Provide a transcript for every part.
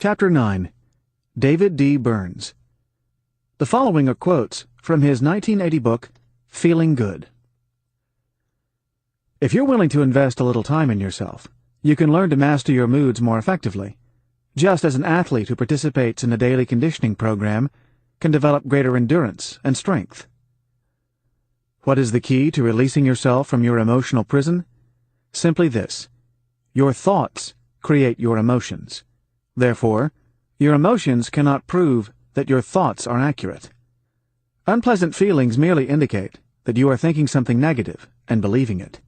Chapter 9. David D. Burns. The following are quotes from his 1980 book, Feeling Good. If you're willing to invest a little time in yourself, you can learn to master your moods more effectively, just as an athlete who participates in a daily conditioning program can develop greater endurance and strength. What is the key to releasing yourself from your emotional prison? Simply this: your thoughts create your emotions. Therefore, your emotions cannot prove that your thoughts are accurate. Unpleasant feelings merely indicate that you are thinking something negative and believing it.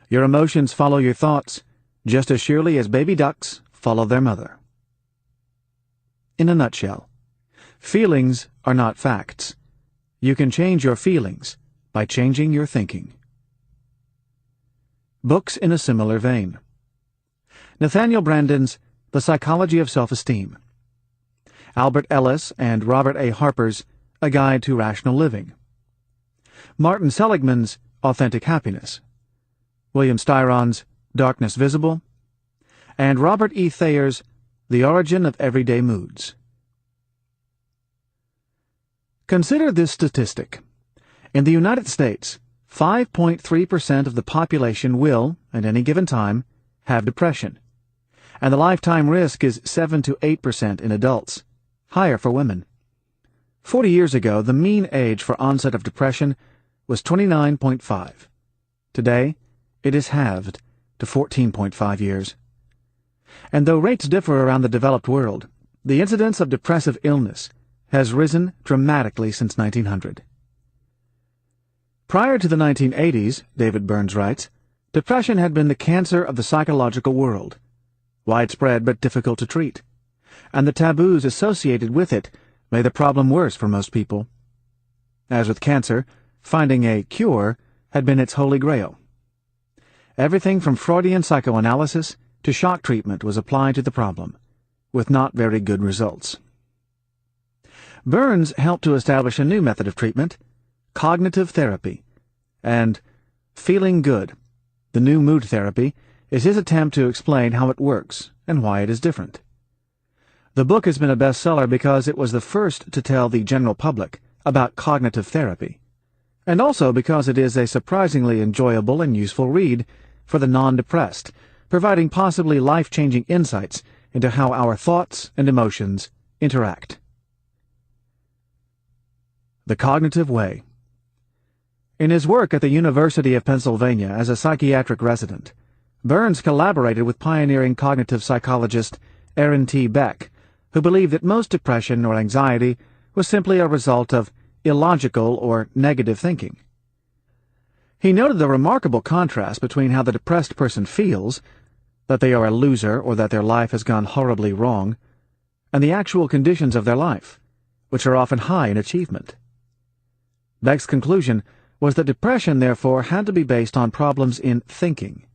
Your emotions follow your thoughts just as surely as baby ducks follow their mother. In a nutshell, feelings are not facts. You can change your feelings by changing your thinking. Books in a similar vein. Nathaniel Branden's The Psychology of Self-Esteem. Albert Ellis and Robert A. Harper's A Guide to Rational Living. Martin Seligman's Authentic Happiness. William Styron's Darkness Visible. And Robert E. Thayer's The Origin of Everyday Moods. Consider this statistic. In the United States, 5.3% of the population will, at any given time, have depression, and the lifetime risk is 7 to 8% in adults, higher for women. 40 years ago, the mean age for onset of depression was 29.5. Today, it is halved to 14.5 years. And though rates differ around the developed world, the incidence of depressive illness has risen dramatically since 1900. Prior to the 1980s, David Burns writes, depression had been the cancer of the psychological world, widespread but difficult to treat, and the taboos associated with it made the problem worse for most people. As with cancer, finding a cure had been its holy grail. Everything from Freudian psychoanalysis to shock treatment was applied to the problem, with not very good results. Burns helped to establish a new method of treatment, cognitive therapy, and Feeling Good, the new mood therapy, is his attempt to explain how it works and why it is different. The book has been a bestseller because it was the first to tell the general public about cognitive therapy, and also because it is a surprisingly enjoyable and useful read for the non-depressed, providing possibly life-changing insights into how our thoughts and emotions interact. The Cognitive Way. In his work at the University of Pennsylvania as a psychiatric resident, Burns collaborated with pioneering cognitive psychologist Aaron T. Beck, who believed that most depression or anxiety was simply a result of illogical or negative thinking. He noted the remarkable contrast between how the depressed person feels, that they are a loser or that their life has gone horribly wrong, and the actual conditions of their life, which are often high in achievement. Beck's conclusion was that depression, therefore, had to be based on problems in thinking.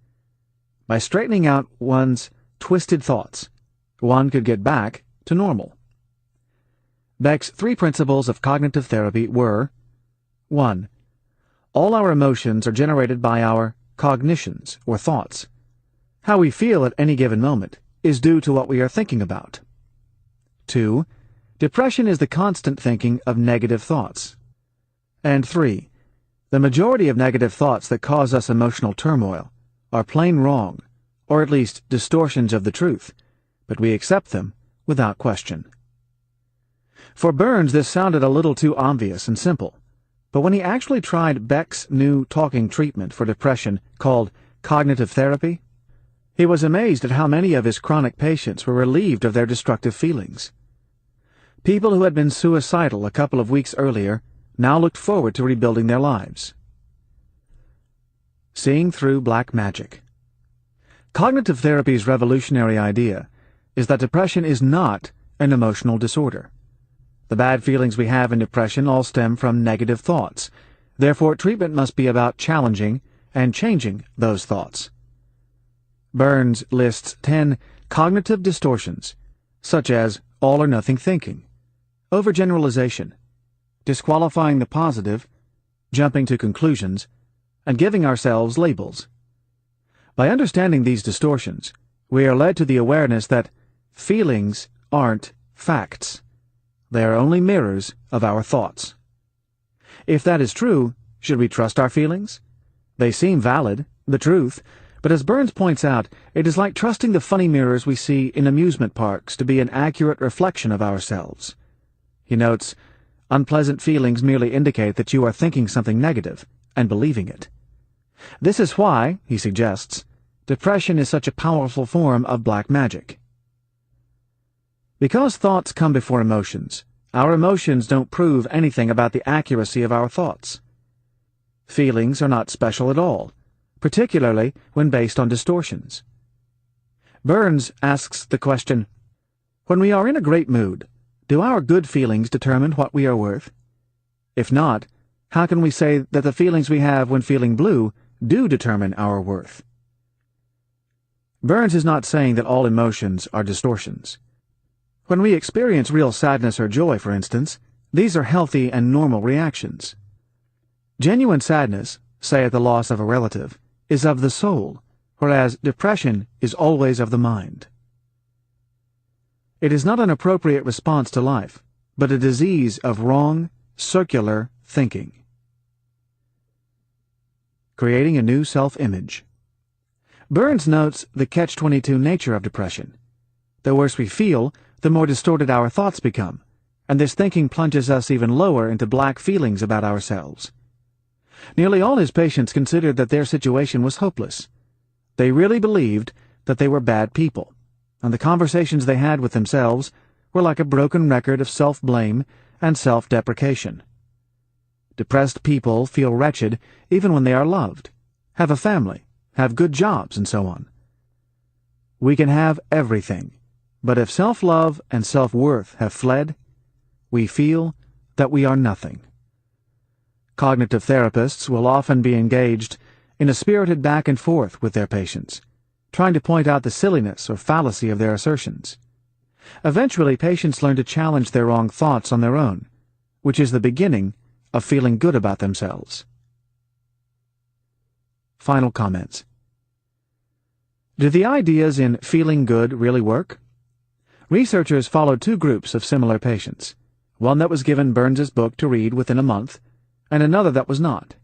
By straightening out one's twisted thoughts, one could get back to normal. Beck's 3 principles of cognitive therapy were: 1. All our emotions are generated by our cognitions, or thoughts. How we feel at any given moment is due to what we are thinking about. 2. Depression is the constant thinking of negative thoughts. And 3. The majority of negative thoughts that cause us emotional turmoil are plain wrong, or at least distortions of the truth, but we accept them without question. For Burns, this sounded a little too obvious and simple, but when he actually tried Beck's new talking treatment for depression called cognitive therapy, he was amazed at how many of his chronic patients were relieved of their destructive feelings. People who had been suicidal a couple of weeks earlier now looked forward to rebuilding their lives. Seeing through black magic. Cognitive therapy's revolutionary idea is that depression is not an emotional disorder. The bad feelings we have in depression all stem from negative thoughts. Therefore, treatment must be about challenging and changing those thoughts. Burns lists 10 cognitive distortions, such as all-or-nothing thinking, overgeneralization, disqualifying the positive, jumping to conclusions, and giving ourselves labels. By understanding these distortions, we are led to the awareness that Feelings aren't facts. They are only mirrors of our thoughts. If that is true, should we trust our feelings? They seem valid, the truth, but as Burns points out, it is like trusting the funny mirrors we see in amusement parks to be an accurate reflection of ourselves. He notes, unpleasant feelings merely indicate that you are thinking something negative and believing it. This is why, he suggests, depression is such a powerful form of black magic. Because thoughts come before emotions, our emotions don't prove anything about the accuracy of our thoughts. Feelings are not special at all, particularly when based on distortions. Burns asks the question, when we are in a great mood, do our good feelings determine what we are worth? If not, how can we say that the feelings we have when feeling blue do determine our worth? Burns is not saying that all emotions are distortions. When we experience real sadness or joy, for instance, these are healthy and normal reactions. Genuine sadness, say at the loss of a relative, is of the soul, whereas depression is always of the mind. It is not an appropriate response to life, but a disease of wrong, circular thinking. Creating a new self-image. Burns notes the catch-22 nature of depression. The worse we feel, the more distorted our thoughts become, and this thinking plunges us even lower into black feelings about ourselves. Nearly all his patients considered that their situation was hopeless. They really believed that they were bad people, and the conversations they had with themselves were like a broken record of self-blame and self-deprecation. Depressed people feel wretched even when they are loved, have a family, have good jobs, and so on. We can have everything, but if self-love and self-worth have fled, we feel that we are nothing. Cognitive therapists will often be engaged in a spirited back and forth with their patients, trying to point out the silliness or fallacy of their assertions. Eventually, patients learn to challenge their wrong thoughts on their own, which is the beginning of feeling good about themselves. Final comments. Do the ideas in Feeling Good really work? Researchers followed two groups of similar patients, one that was given Burns's book to read within a month, and another that was not.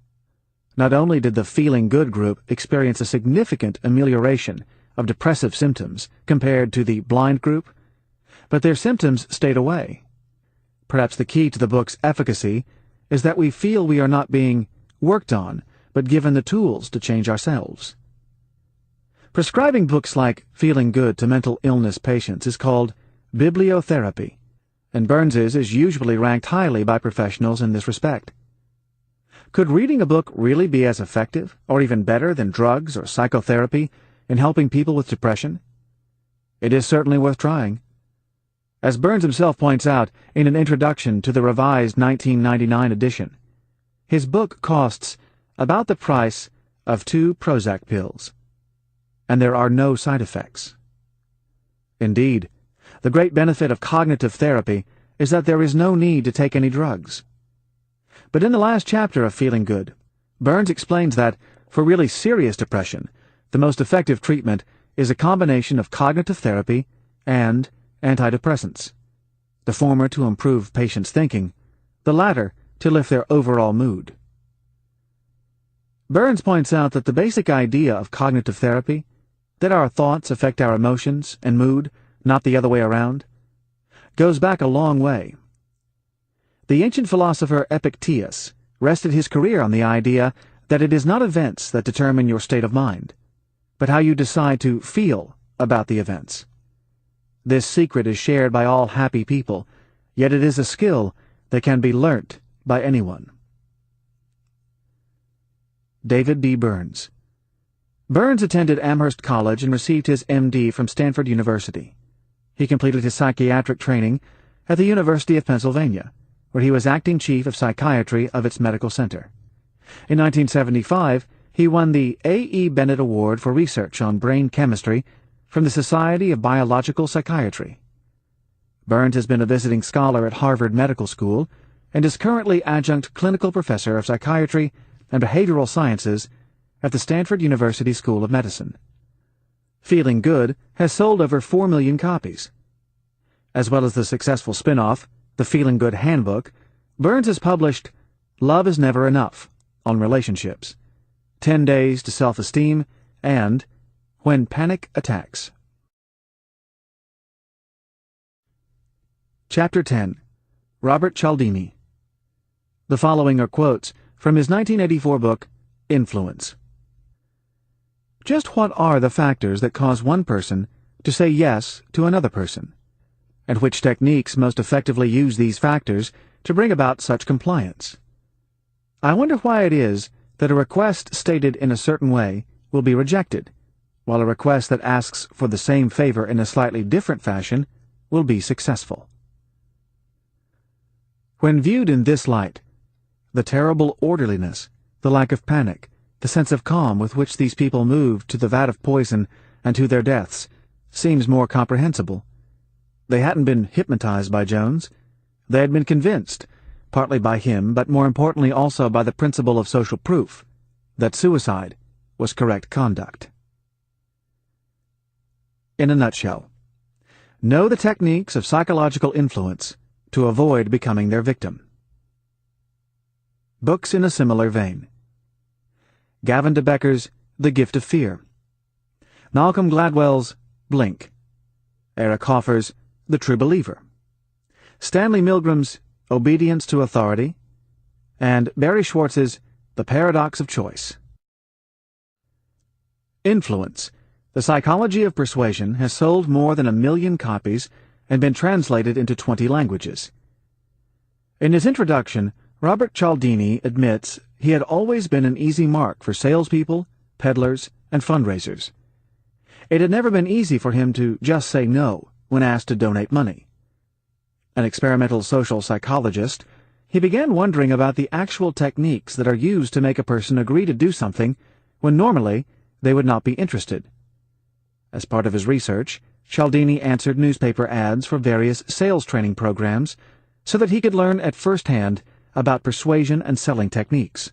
Not only did the Feeling Good group experience a significant amelioration of depressive symptoms compared to the blind group, but their symptoms stayed away. Perhaps the key to the book's efficacy is that we feel we are not being worked on, but given the tools to change ourselves. Prescribing books like Feeling Good to mental illness patients is called bibliotherapy, and Burns's is usually ranked highly by professionals in this respect. Could reading a book really be as effective, or even better, than drugs or psychotherapy in helping people with depression? It is certainly worth trying. As Burns himself points out in an introduction to the revised 1999 edition, his book costs about the price of 2 Prozac pills, and there are no side effects. Indeed, the great benefit of cognitive therapy is that there is no need to take any drugs. But in the last chapter of Feeling Good, Burns explains that, for really serious depression, the most effective treatment is a combination of cognitive therapy and antidepressants, the former to improve patients' thinking, the latter to lift their overall mood. Burns points out that the basic idea of cognitive therapy, that our thoughts affect our emotions and mood, not the other way around, goes back a long way. The ancient philosopher Epictetus rested his career on the idea that it is not events that determine your state of mind, but how you decide to feel about the events. This secret is shared by all happy people, yet it is a skill that can be learnt by anyone. David D. Burns. Burns attended Amherst College and received his M.D. from Stanford University. He completed his psychiatric training at the University of Pennsylvania, where he was acting chief of psychiatry of its medical center. In 1975, he won the A. E. Bennett Award for research on brain chemistry from the Society of Biological Psychiatry. Burns has been a visiting scholar at Harvard Medical School and is currently adjunct clinical professor of psychiatry and behavioral sciences at the Stanford University School of Medicine. Feeling Good has sold over 4 million copies, as well as the successful spin-off, The Feeling Good Handbook, Burns has published Love is Never Enough on relationships, 10 Days to Self-Esteem, and When Panic Attacks. Chapter 10. Robert Cialdini. The following are quotes from his 1984 book, Influence. Just what are the factors that cause one person to say yes to another person? And which techniques most effectively use these factors to bring about such compliance? I wonder why it is that a request stated in a certain way will be rejected, while a request that asks for the same favor in a slightly different fashion will be successful. When viewed in this light, the terrible orderliness, the lack of panic, the sense of calm with which these people moved to the vat of poison and to their deaths seems more comprehensible. They hadn't been hypnotized by Jones. They had been convinced, partly by him, but more importantly also by the principle of social proof, that suicide was correct conduct. In a nutshell, know the techniques of psychological influence to avoid becoming their victim. Books in a similar vein. Gavin de Becker's The Gift of Fear, Malcolm Gladwell's Blink, Eric Hoffer's The True Believer, Stanley Milgram's Obedience to Authority, and Barry Schwartz's The Paradox of Choice. Influence, The Psychology of Persuasion, has sold more than 1 million copies and been translated into 20 languages. In his introduction, Robert Cialdini admits he had always been an easy mark for salespeople, peddlers, and fundraisers. It had never been easy for him to just say no when asked to donate money. An experimental social psychologist, he began wondering about the actual techniques that are used to make a person agree to do something when normally they would not be interested. As part of his research, Cialdini answered newspaper ads for various sales training programs so that he could learn at first hand about persuasion and selling techniques.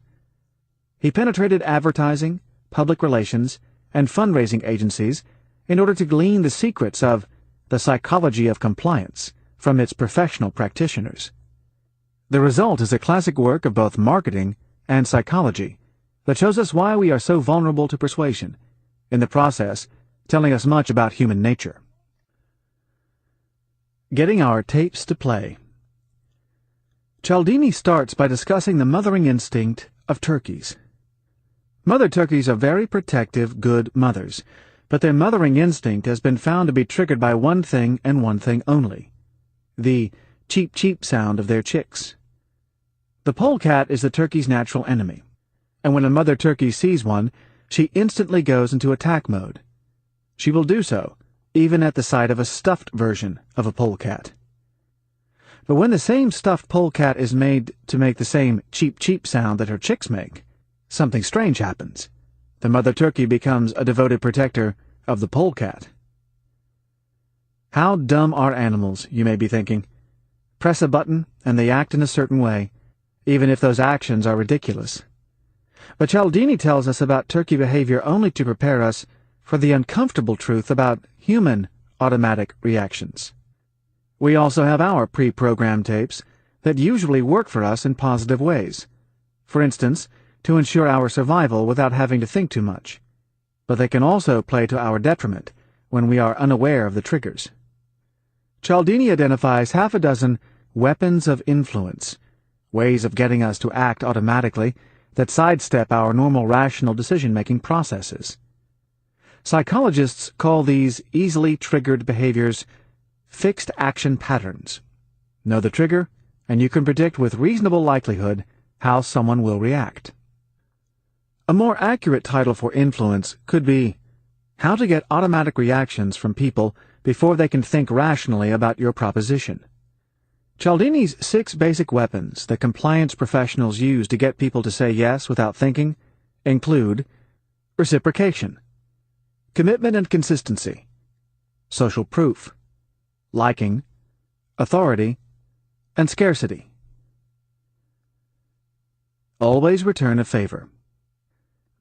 He penetrated advertising, public relations, and fundraising agencies in order to glean the secrets of the psychology of compliance from its professional practitioners. The result is a classic work of both marketing and psychology that shows us why we are so vulnerable to persuasion, in the process telling us much about human nature. Getting our tapes to play. Cialdini starts by discussing the mothering instinct of turkeys. Mother turkeys are very protective, good mothers, but their mothering instinct has been found to be triggered by one thing and one thing only: the cheep-cheep sound of their chicks. The polecat is the turkey's natural enemy, and when a mother turkey sees one, she instantly goes into attack mode. She will do so, even at the sight of a stuffed version of a polecat. But when the same stuffed polecat is made to make the same cheep-cheep sound that her chicks make, something strange happens. The mother turkey becomes a devoted protector of the polecat. How dumb are animals, you may be thinking. Press a button and they act in a certain way, even if those actions are ridiculous. But Cialdini tells us about turkey behavior only to prepare us for the uncomfortable truth about human automatic reactions. We also have our pre-programmed tapes that usually work for us in positive ways. For instance, to ensure our survival without having to think too much. But they can also play to our detriment when we are unaware of the triggers. Cialdini identifies 6 weapons of influence, ways of getting us to act automatically that sidestep our normal rational decision-making processes. Psychologists call these easily triggered behaviors fixed action patterns. Know the trigger, and you can predict with reasonable likelihood how someone will react. A more accurate title for influence could be How to Get Automatic Reactions from People Before They Can Think Rationally About Your Proposition. Cialdini's 6 basic weapons that compliance professionals use to get people to say yes without thinking include reciprocation, commitment and consistency, social proof, liking, authority, and scarcity. Always return a favor.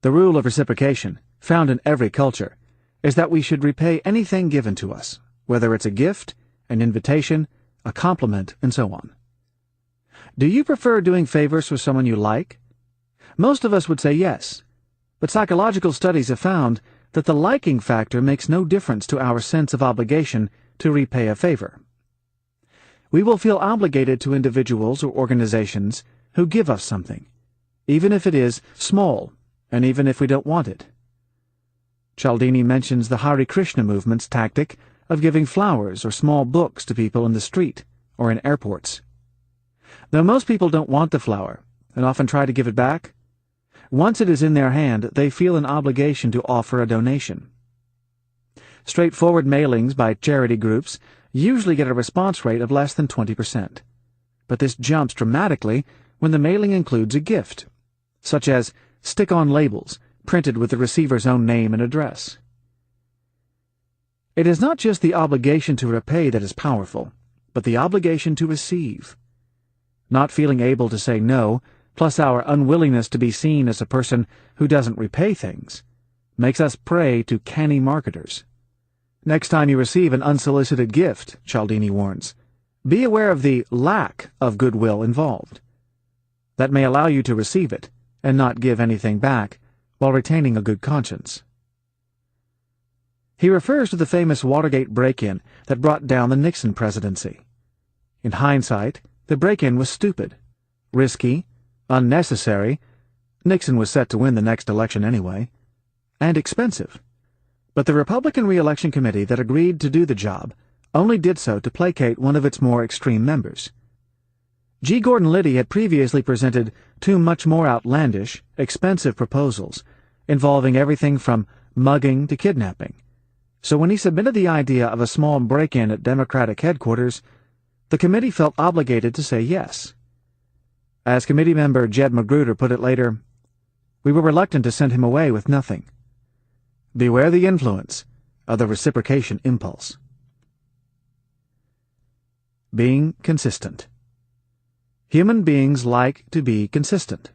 The rule of reciprocation, found in every culture, is that we should repay anything given to us, whether it's a gift, an invitation, a compliment, and so on. Do you prefer doing favors for someone you like? Most of us would say yes, but psychological studies have found that the liking factor makes no difference to our sense of obligation to repay a favor. We will feel obligated to individuals or organizations who give us something, even if it is small, and even if we don't want it. Cialdini mentions the Hare Krishna movement's tactic of giving flowers or small books to people in the street or in airports. Though most people don't want the flower and often try to give it back, once it is in their hand, they feel an obligation to offer a donation. Straightforward mailings by charity groups usually get a response rate of less than 20%, but this jumps dramatically when the mailing includes a gift, such as stick-on labels printed with the receiver's own name and address. It is not just the obligation to repay that is powerful, but the obligation to receive. Not feeling able to say no, plus our unwillingness to be seen as a person who doesn't repay things, makes us prey to canny marketers. Next time you receive an unsolicited gift, Cialdini warns, be aware of the lack of goodwill involved. That may allow you to receive it and not give anything back while retaining a good conscience. He refers to the famous Watergate break-in that brought down the Nixon presidency. In hindsight, the break-in was stupid, risky, unnecessary — Nixon was set to win the next election anyway — and expensive. But the Republican re-election committee that agreed to do the job only did so to placate one of its more extreme members. G. Gordon Liddy had previously presented two much more outlandish, expensive proposals involving everything from mugging to kidnapping. So when he submitted the idea of a small break-in at Democratic headquarters, the committee felt obligated to say yes. As committee member Jed Magruder put it later, "We were reluctant to send him away with nothing. Beware the influence of the reciprocation impulse." Being consistent. Human beings like to be consistent.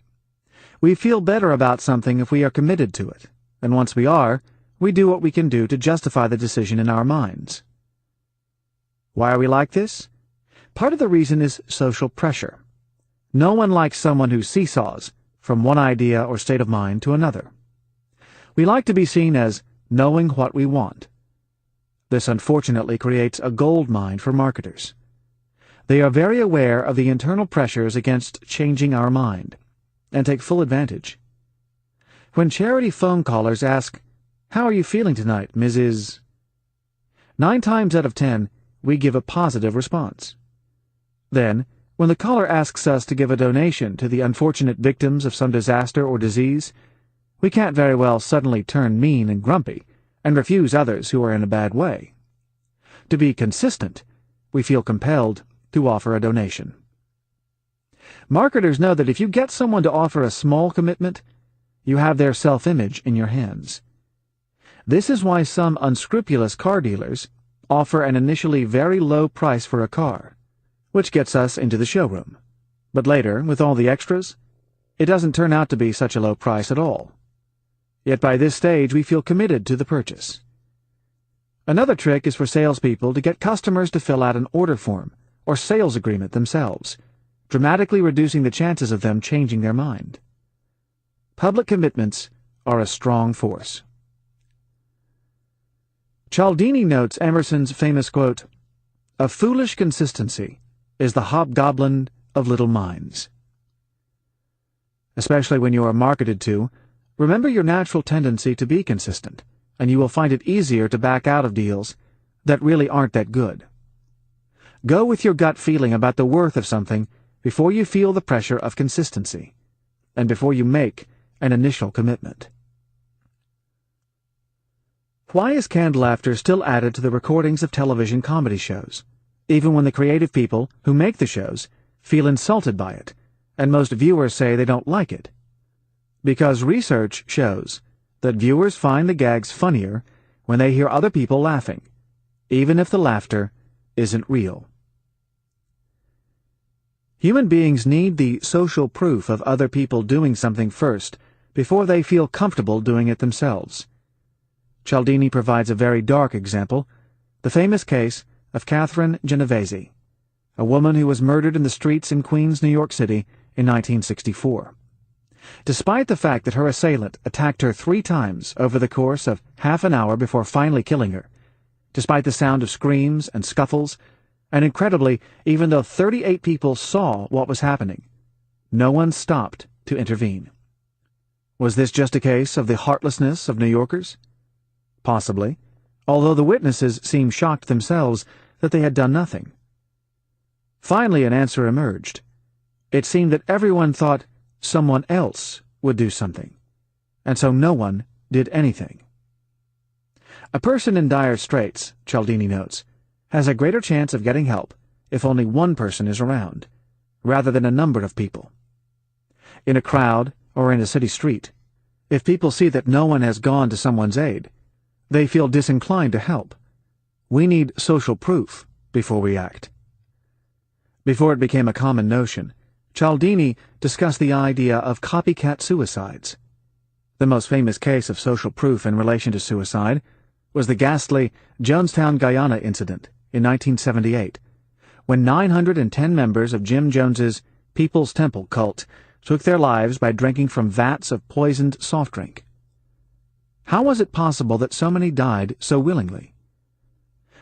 We feel better about something if we are committed to it, and once we are, we do what we can do to justify the decision in our minds. Why are we like this? Part of the reason is social pressure. No one likes someone who seesaws from one idea or state of mind to another. We like to be seen as knowing what we want. This unfortunately creates a gold mine for marketers. They are very aware of the internal pressures against changing our mind, and take full advantage. When charity phone callers ask, "How are you feeling tonight, Mrs.?" 9 times out of 10, we give a positive response. Then, when the caller asks us to give a donation to the unfortunate victims of some disaster or disease, we can't very well suddenly turn mean and grumpy and refuse others who are in a bad way. To be consistent, we feel compelled to offer a donation. Marketers know that if you get someone to offer a small commitment, you have their self-image in your hands. This is why some unscrupulous car dealers offer an initially very low price for a car, which gets us into the showroom. But later, with all the extras, it doesn't turn out to be such a low price at all. Yet by this stage we feel committed to the purchase. Another trick is for salespeople to get customers to fill out an order form or sales agreement themselves, dramatically reducing the chances of them changing their mind. Public commitments are a strong force. Cialdini notes Emerson's famous quote, "A foolish consistency is the hobgoblin of little minds." Especially when you are marketed to, remember your natural tendency to be consistent, and you will find it easier to back out of deals that really aren't that good. Go with your gut feeling about the worth of something before you feel the pressure of consistency, and before you make an initial commitment. Why is canned laughter still added to the recordings of television comedy shows, even when the creative people who make the shows feel insulted by it, and most viewers say they don't like it? Because research shows that viewers find the gags funnier when they hear other people laughing, even if the laughter isn't real. Human beings need the social proof of other people doing something first before they feel comfortable doing it themselves. Cialdini provides a very dark example, the famous case of Catherine Genovese, a woman who was murdered in the streets in Queens, New York City in 1964. Despite the fact that her assailant attacked her 3 times over the course of half an hour before finally killing her, despite the sound of screams and scuffles, and incredibly, even though 38 people saw what was happening, no one stopped to intervene. Was this just a case of the heartlessness of New Yorkers? Possibly, although the witnesses seemed shocked themselves that they had done nothing. Finally, an answer emerged. It seemed that everyone thought someone else would do something, and so no one did anything. A person in dire straits, Cialdini notes, has a greater chance of getting help if only one person is around, rather than a number of people. In a crowd or in a city street, if people see that no one has gone to someone's aid, they feel disinclined to help. We need social proof before we act. Before it became a common notion, Cialdini discussed the idea of copycat suicides. The most famous case of social proof in relation to suicide was the ghastly Jonestown, Guyana incident in 1978, when 910 members of Jim Jones's People's Temple cult took their lives by drinking from vats of poisoned soft drink. How was it possible that so many died so willingly?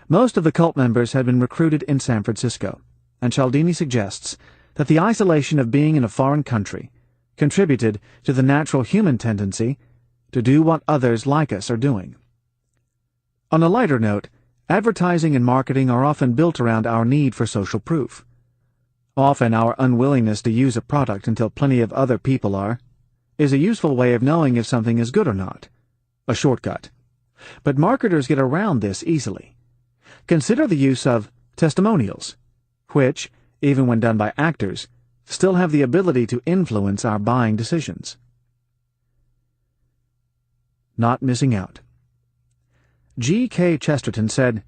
Most of the cult members had been recruited in San Francisco, and Cialdini suggests that the isolation of being in a foreign country contributed to the natural human tendency to do what others like us are doing. On a lighter note, advertising and marketing are often built around our need for social proof. Often our unwillingness to use a product until plenty of other people are is a useful way of knowing if something is good or not, a shortcut. But marketers get around this easily. Consider the use of testimonials, which, even when done by actors, still have the ability to influence our buying decisions. Not missing out. G.K. Chesterton said,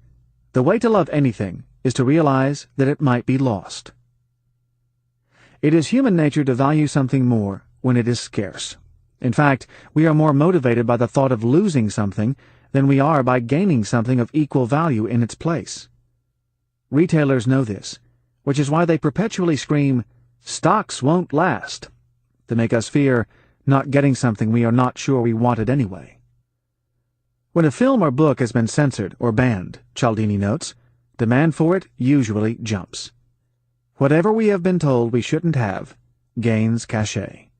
"The way to love anything is to realize that it might be lost." It is human nature to value something more when it is scarce. In fact, we are more motivated by the thought of losing something than we are by gaining something of equal value in its place. Retailers know this, which is why they perpetually scream, "Stocks won't last," to make us fear not getting something we are not sure we wanted anyway. When a film or book has been censored or banned, Cialdini notes, demand for it usually jumps. Whatever we have been told we shouldn't have gains cachet.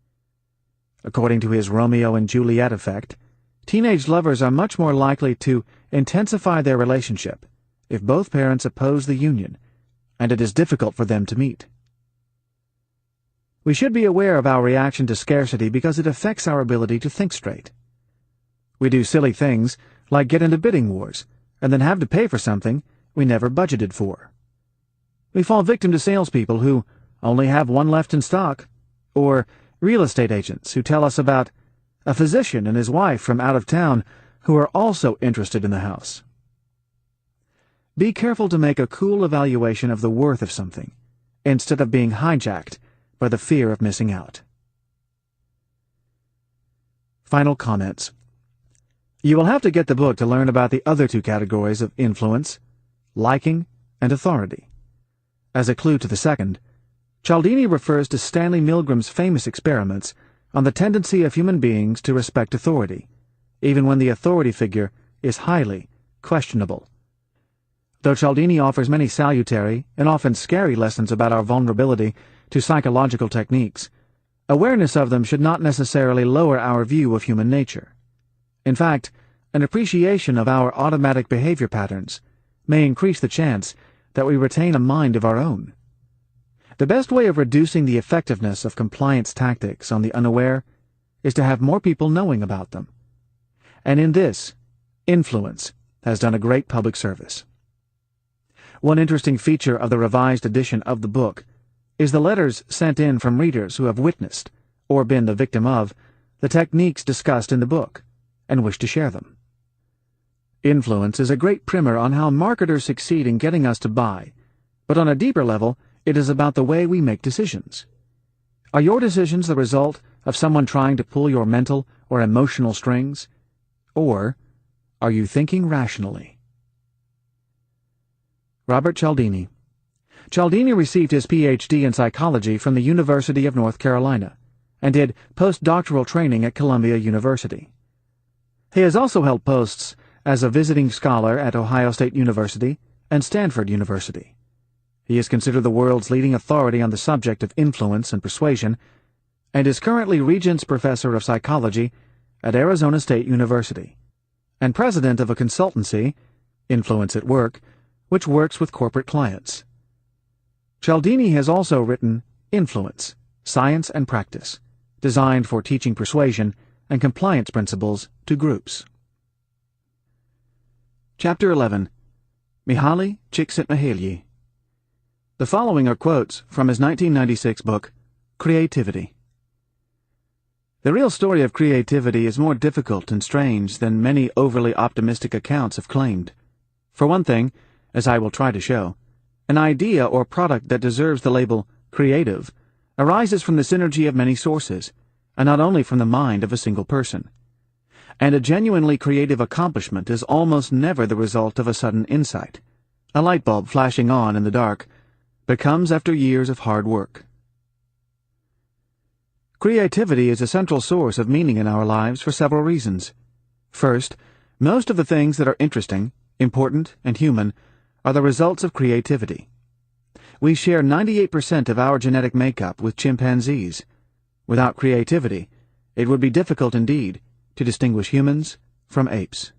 According to his Romeo and Juliet effect, teenage lovers are much more likely to intensify their relationship if both parents oppose the union, and it is difficult for them to meet. We should be aware of our reaction to scarcity because it affects our ability to think straight. We do silly things like get into bidding wars and then have to pay for something we never budgeted for. We fall victim to salespeople who only have one left in stock, or real estate agents who tell us about a physician and his wife from out of town who are also interested in the house. Be careful to make a cool evaluation of the worth of something, instead of being hijacked by the fear of missing out. Final comments. You will have to get the book to learn about the other 2 categories of influence, liking and authority. As a clue to the second, Cialdini refers to Stanley Milgram's famous experiments on the tendency of human beings to respect authority, even when the authority figure is highly questionable. Though Cialdini offers many salutary and often scary lessons about our vulnerability to psychological techniques, awareness of them should not necessarily lower our view of human nature. In fact, an appreciation of our automatic behavior patterns may increase the chance that we retain a mind of our own. The best way of reducing the effectiveness of compliance tactics on the unaware is to have more people knowing about them. And in this, influence has done a great public service. One interesting feature of the revised edition of the book is the letters sent in from readers who have witnessed, or been the victim of, the techniques discussed in the book, and wish to share them. Influence is a great primer on how marketers succeed in getting us to buy, but on a deeper level, it is about the way we make decisions. Are your decisions the result of someone trying to pull your mental or emotional strings? Or are you thinking rationally? Robert Cialdini. Cialdini received his Ph.D. in psychology from the University of North Carolina and did postdoctoral training at Columbia University. He has also held posts as a visiting scholar at Ohio State University and Stanford University. He is considered the world's leading authority on the subject of influence and persuasion and is currently Regents Professor of Psychology at Arizona State University and president of a consultancy, Influence at Work, which works with corporate clients. Cialdini has also written Influence, Science and Practice, designed for teaching persuasion and compliance principles to groups. Chapter 11. Mihaly Csikszentmihalyi. The following are quotes from his 1996 book, Creativity. The real story of creativity is more difficult and strange than many overly optimistic accounts have claimed. For one thing, as I will try to show, an idea or product that deserves the label creative arises from the synergy of many sources, and not only from the mind of a single person. And a genuinely creative accomplishment is almost never the result of a sudden insight, a light bulb flashing on in the dark, but comes after years of hard work. Creativity is a central source of meaning in our lives for several reasons. First, most of the things that are interesting, important, and human are the results of creativity. We share 98% of our genetic makeup with chimpanzees. Without creativity, it would be difficult indeed to distinguish humans from apes.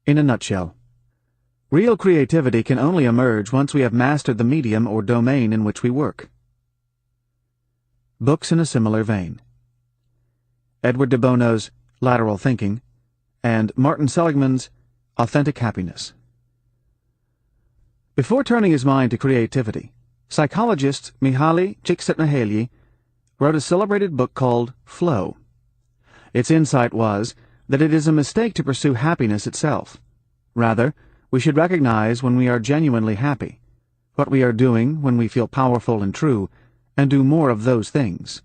In a nutshell, real creativity can only emerge once we have mastered the medium or domain in which we work. Books in a similar vein. Edward de Bono's Lateral Thinking and Martin Seligman's Authentic Happiness. Before turning his mind to creativity, psychologist Mihaly Csikszentmihalyi wrote a celebrated book called Flow. Its insight was that it is a mistake to pursue happiness itself. Rather, we should recognize when we are genuinely happy, what we are doing when we feel powerful and true, and do more of those things.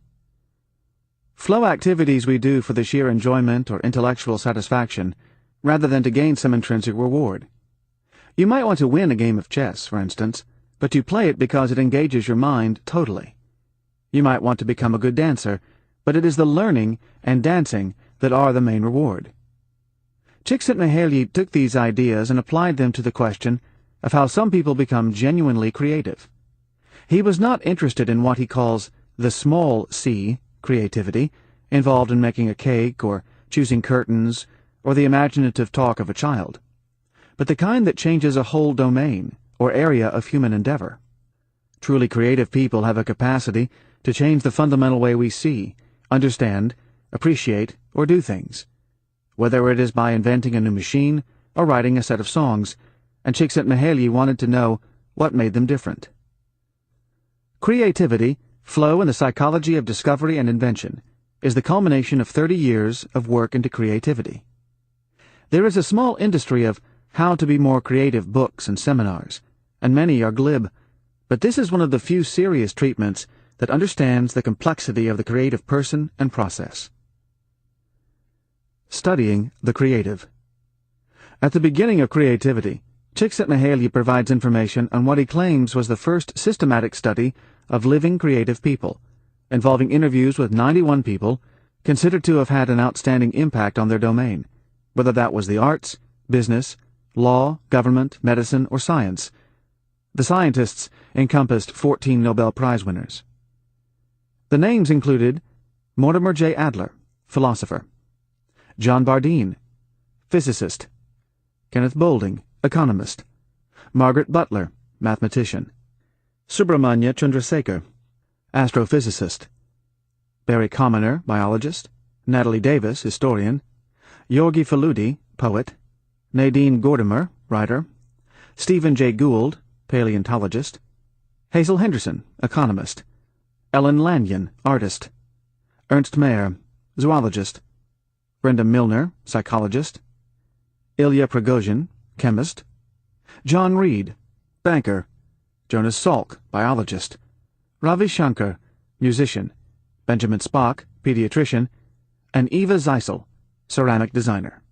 Flow activities we do for the sheer enjoyment or intellectual satisfaction, rather than to gain some intrinsic reward. You might want to win a game of chess, for instance, but you play it because it engages your mind totally. You might want to become a good dancer, but it is the learning and dancing that are the main reward. Csikszentmihalyi took these ideas and applied them to the question of how some people become genuinely creative. He was not interested in what he calls the small c creativity, involved in making a cake or choosing curtains or the imaginative talk of a child, but the kind that changes a whole domain or area of human endeavor. Truly creative people have a capacity to change the fundamental way we see, understand, appreciate, or do things, whether it is by inventing a new machine or writing a set of songs, and Csikszentmihalyi wanted to know what made them different. Creativity, flow in the psychology of discovery and invention, is the culmination of 30 years of work into creativity. There is a small industry of how to be more creative books and seminars, and many are glib, but this is one of the few serious treatments that understands the complexity of the creative person and process. Studying the creative. At the beginning of creativity, Csikszentmihalyi provides information on what he claims was the first systematic study of living creative people, involving interviews with 91 people considered to have had an outstanding impact on their domain, whether that was the arts, business, law, government, medicine, or science. The scientists encompassed 14 Nobel Prize winners. The names included Mortimer J. Adler, philosopher; John Bardeen, physicist; Kenneth Boulding, economist; Margaret Butler, mathematician; Subramanya Chandrasekhar, astrophysicist; Barry Commoner, biologist; Natalie Davis, historian; Yorgi Faludi, poet; Nadine Gordimer, writer; Stephen Jay Gould, paleontologist; Hazel Henderson, economist; Ellen Lanyon, artist; Ernst Mayr, zoologist; Brenda Milner, psychologist; Ilya Prigozhin, chemist; John Reed, banker; Jonas Salk, biologist; Ravi Shankar, musician; Benjamin Spock, pediatrician; and Eva Zeisel, ceramic designer.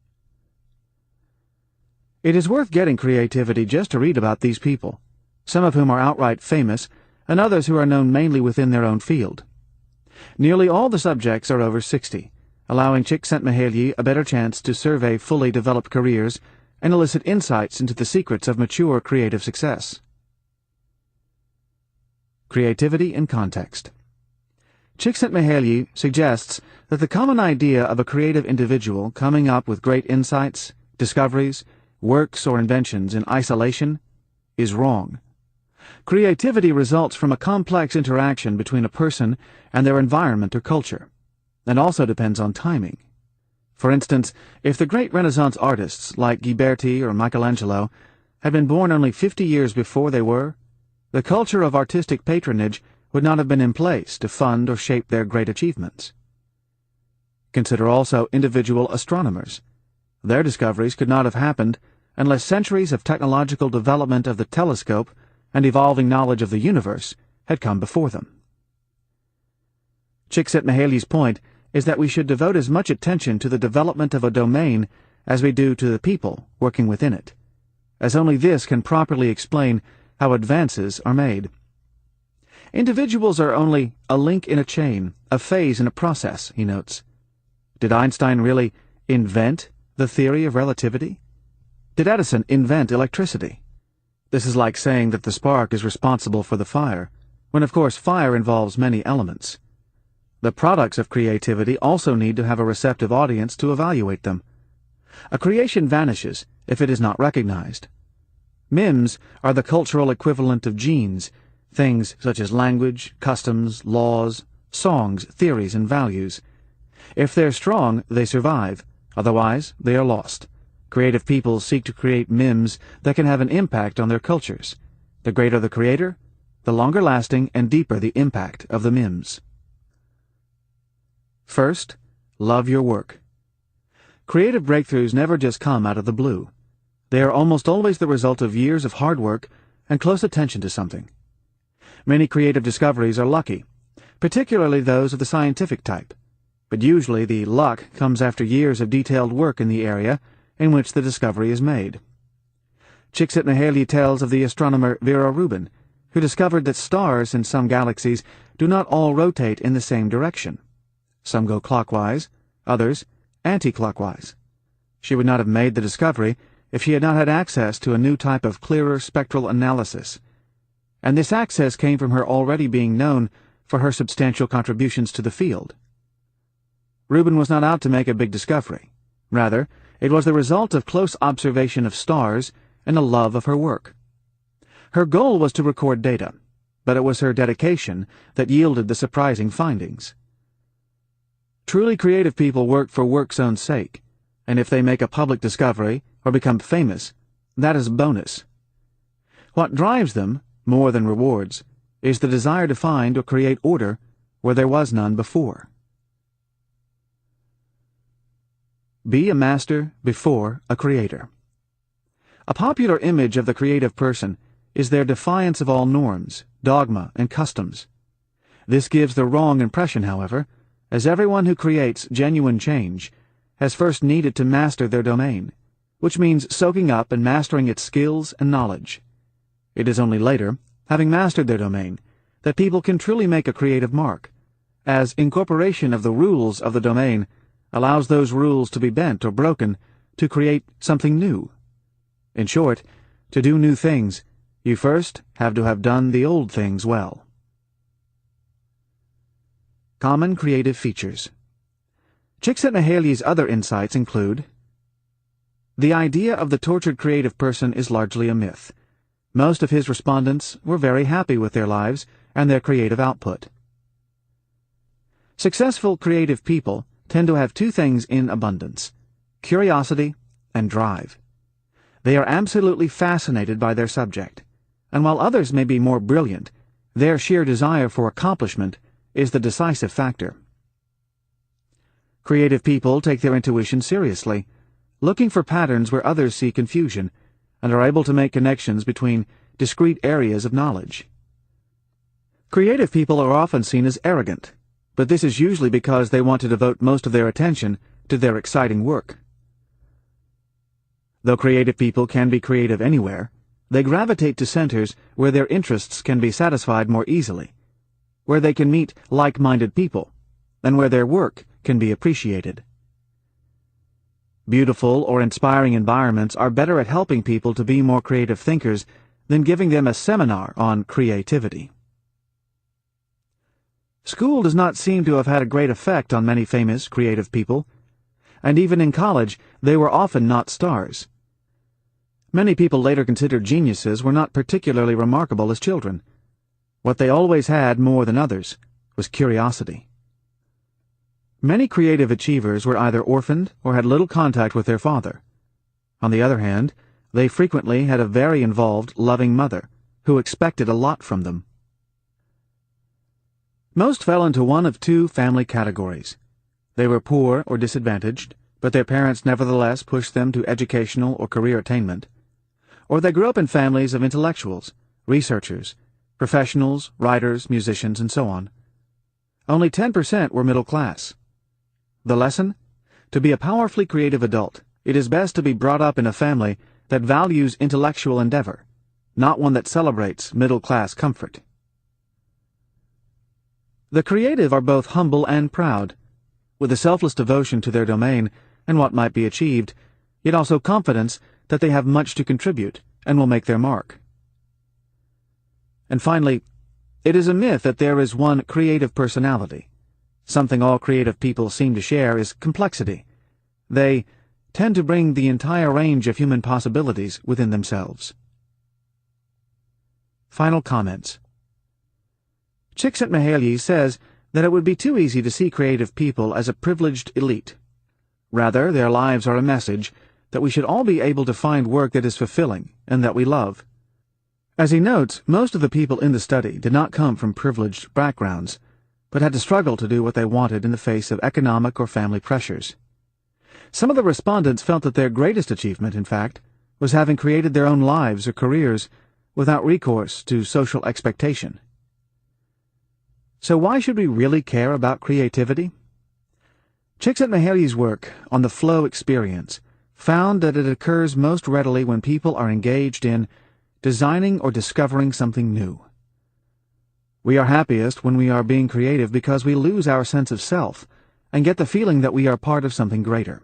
It is worth getting creativity just to read about these people, some of whom are outright famous, and others who are known mainly within their own field. Nearly all the subjects are over 60, allowing Csikszentmihalyi a better chance to survey fully developed careers and elicit insights into the secrets of mature creative success. Creativity in context. Csikszentmihalyi suggests that the common idea of a creative individual coming up with great insights, discoveries, works, or inventions in isolation is wrong. Creativity results from a complex interaction between a person and their environment or culture, and also depends on timing. For instance, if the great Renaissance artists like Ghiberti or Michelangelo had been born only 50 years before they were, the culture of artistic patronage would not have been in place to fund or shape their great achievements. Consider also individual astronomers. Their discoveries could not have happened unless centuries of technological development of the telescope and evolving knowledge of the universe had come before them. Csikszentmihalyi's point is that we should devote as much attention to the development of a domain as we do to the people working within it, as only this can properly explain how advances are made. Individuals are only a link in a chain, a phase in a process, he notes. Did Einstein really invent the theory of relativity? Did Edison invent electricity? This is like saying that the spark is responsible for the fire, when of course fire involves many elements. The products of creativity also need to have a receptive audience to evaluate them. A creation vanishes if it is not recognized. Mimes are the cultural equivalent of genes, things such as language, customs, laws, songs, theories, and values. If they're strong, they survive. Otherwise, they are lost. Creative people seek to create mimes that can have an impact on their cultures. The greater the creator, the longer lasting and deeper the impact of the mimes. First, love your work. Creative breakthroughs never just come out of the blue. They are almost always the result of years of hard work and close attention to something. Many creative discoveries are lucky, particularly those of the scientific type, but usually the luck comes after years of detailed work in the area in which the discovery is made. Csikszentmihalyi tells of the astronomer Vera Rubin, who discovered that stars in some galaxies do not all rotate in the same direction. Some go clockwise, others anti-clockwise. She would not have made the discovery if she had not had access to a new type of clearer spectral analysis, and this access came from her already being known for her substantial contributions to the field. Rubin was not out to make a big discovery. Rather, it was the result of close observation of stars and a love of her work. Her goal was to record data, but it was her dedication that yielded the surprising findings. Truly creative people work for work's own sake, and if they make a public discovery or become famous, that is a bonus. What drives them, more than rewards, is the desire to find or create order where there was none before. Be a master before a creator. A popular image of the creative person is their defiance of all norms, dogma, and customs. This gives the wrong impression, however, as everyone who creates genuine change has first needed to master their domain, which means soaking up and mastering its skills and knowledge. It is only later, having mastered their domain, that people can truly make a creative mark, as incorporation of the rules of the domain allows those rules to be bent or broken to create something new. In short, to do new things, you first have to have done the old things well. Common creative features. Csikszentmihalyi's other insights include: the idea of the tortured creative person is largely a myth. Most of his respondents were very happy with their lives and their creative output. Successful creative people tend to have two things in abundance: curiosity and drive. They are absolutely fascinated by their subject, and while others may be more brilliant, their sheer desire for accomplishment is the decisive factor. Creative people take their intuition seriously, looking for patterns where others see confusion, and are able to make connections between discrete areas of knowledge. Creative people are often seen as arrogant, but this is usually because they want to devote most of their attention to their exciting work. Though creative people can be creative anywhere, they gravitate to centers where their interests can be satisfied more easily, where they can meet like-minded people, and where their work can be appreciated. Beautiful or inspiring environments are better at helping people to be more creative thinkers than giving them a seminar on creativity. School does not seem to have had a great effect on many famous, creative people, and even in college they were often not stars. Many people later considered geniuses were not particularly remarkable as children. What they always had more than others was curiosity. Many creative achievers were either orphaned or had little contact with their father. On the other hand, they frequently had a very involved, loving mother who expected a lot from them. Most fell into one of two family categories. They were poor or disadvantaged, but their parents nevertheless pushed them to educational or career attainment. Or they grew up in families of intellectuals, researchers, professionals, writers, musicians, and so on. Only 10% were middle class. The lesson? To be a powerfully creative adult, it is best to be brought up in a family that values intellectual endeavor, not one that celebrates middle-class comfort. The creative are both humble and proud, with a selfless devotion to their domain and what might be achieved, yet also confidence that they have much to contribute and will make their mark. And finally, it is a myth that there is one creative personality. Something all creative people seem to share is complexity. They tend to bring the entire range of human possibilities within themselves. Final comments. Csikszentmihalyi says that it would be too easy to see creative people as a privileged elite. Rather, their lives are a message that we should all be able to find work that is fulfilling and that we love. As he notes, most of the people in the study did not come from privileged backgrounds, but had to struggle to do what they wanted in the face of economic or family pressures. Some of the respondents felt that their greatest achievement, in fact, was having created their own lives or careers without recourse to social expectation. So why should we really care about creativity? Csikszentmihalyi's work on the flow experience found that it occurs most readily when people are engaged in designing or discovering something new. We are happiest when we are being creative because we lose our sense of self and get the feeling that we are part of something greater.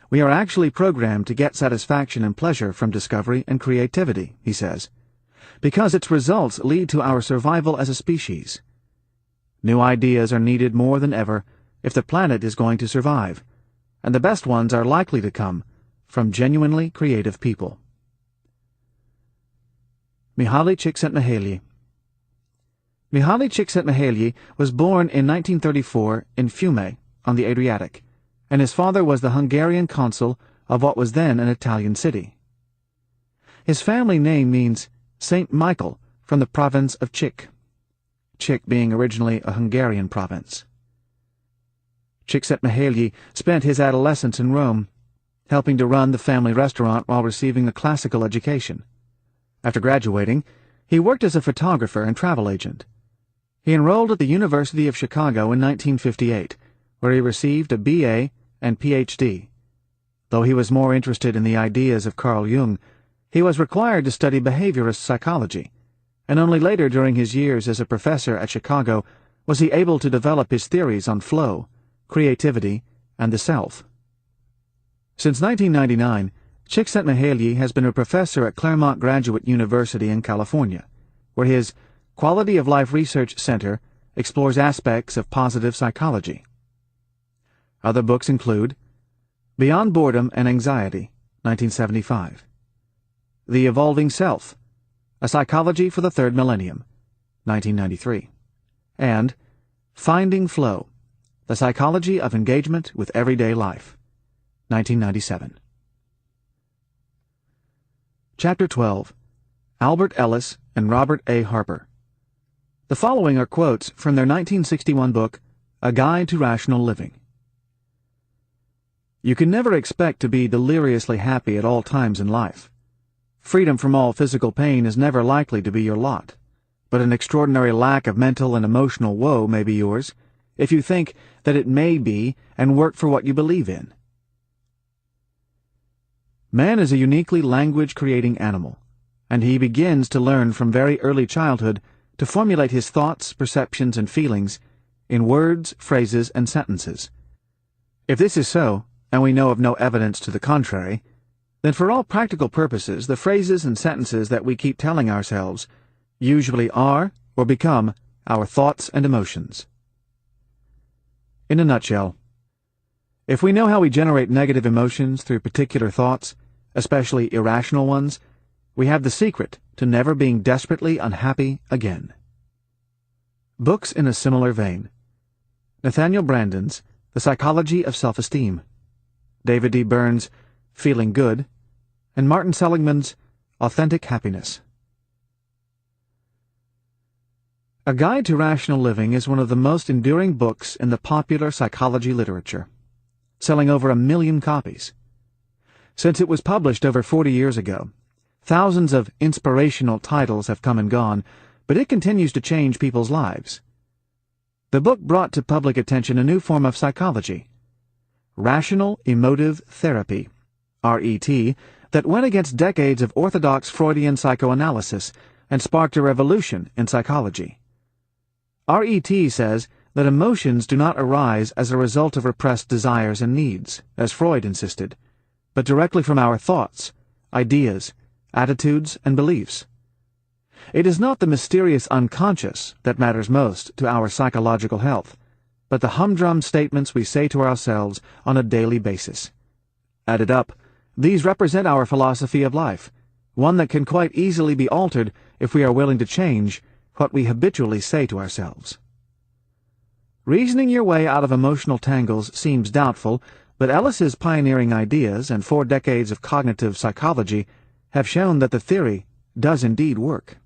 We are actually programmed to get satisfaction and pleasure from discovery and creativity, he says, because its results lead to our survival as a species. New ideas are needed more than ever if the planet is going to survive, and the best ones are likely to come from genuinely creative people. Mihaly Csikszentmihalyi. Mihaly Csikszentmihalyi was born in 1934 in Fiume on the Adriatic, and his father was the Hungarian consul of what was then an Italian city. His family name means Saint Michael from the province of Czech, Czech being originally a Hungarian province. Csikszentmihalyi spent his adolescence in Rome, helping to run the family restaurant while receiving a classical education. After graduating, he worked as a photographer and travel agent. He enrolled at the University of Chicago in 1958, where he received a B.A. and Ph.D. Though he was more interested in the ideas of Carl Jung, he was required to study behaviorist psychology, and only later during his years as a professor at Chicago was he able to develop his theories on flow, creativity, and the self. Since 1999, Csikszentmihalyi has been a professor at Claremont Graduate University in California, where his Quality of Life Research Center explores aspects of positive psychology. Other books include Beyond Boredom and Anxiety, 1975, The Evolving Self, A Psychology for the Third Millennium, 1993, and Finding Flow, The Psychology of Engagement with Everyday Life, 1997. Chapter 12. Albert Ellis and Robert A. Harper. The following are quotes from their 1961 book, A Guide to Rational Living. You can never expect to be deliriously happy at all times in life. Freedom from all physical pain is never likely to be your lot, but an extraordinary lack of mental and emotional woe may be yours, if you think that it may be and work for what you believe in. Man is a uniquely language-creating animal, and he begins to learn from very early childhood to formulate his thoughts, perceptions, and feelings in words, phrases, and sentences. If this is so, and we know of no evidence to the contrary, then for all practical purposes the phrases and sentences that we keep telling ourselves usually are or become our thoughts and emotions. In a nutshell, if we know how we generate negative emotions through particular thoughts, especially irrational ones, we have the secret to never being desperately unhappy again. Books in a similar vein: Nathaniel Branden's The Psychology of Self-Esteem, David D. Burns' Feeling Good, and Martin Seligman's Authentic Happiness. A Guide to Rational Living is one of the most enduring books in the popular psychology literature, selling over 1 million copies. Since it was published over 40 years ago, thousands of inspirational titles have come and gone, but it continues to change people's lives. The book brought to public attention a new form of psychology, rational emotive therapy, RET, that went against decades of orthodox Freudian psychoanalysis and sparked a revolution in psychology. RET says that emotions do not arise as a result of repressed desires and needs, as Freud insisted, but directly from our thoughts, ideas, attitudes, and beliefs. It is not the mysterious unconscious that matters most to our psychological health, but the humdrum statements we say to ourselves on a daily basis. Added up, these represent our philosophy of life, one that can quite easily be altered if we are willing to change what we habitually say to ourselves. Reasoning your way out of emotional tangles seems doubtful, but Ellis's pioneering ideas and 4 decades of cognitive psychology have shown that the theory does indeed work.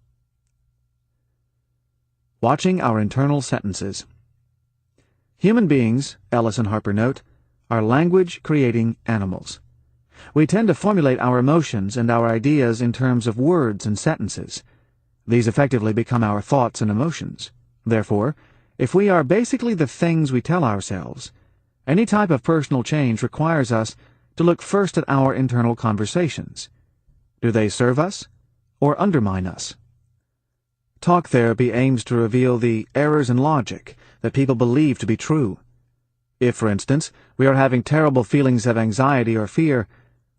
Watching our internal sentences. Human beings, Ellis and Harper note, are language-creating animals. We tend to formulate our emotions and our ideas in terms of words and sentences. These effectively become our thoughts and emotions. Therefore, if we are basically the things we tell ourselves, any type of personal change requires us to look first at our internal conversations. Do they serve us or undermine us? Talk therapy aims to reveal the errors in logic that people believe to be true. If, for instance, we are having terrible feelings of anxiety or fear,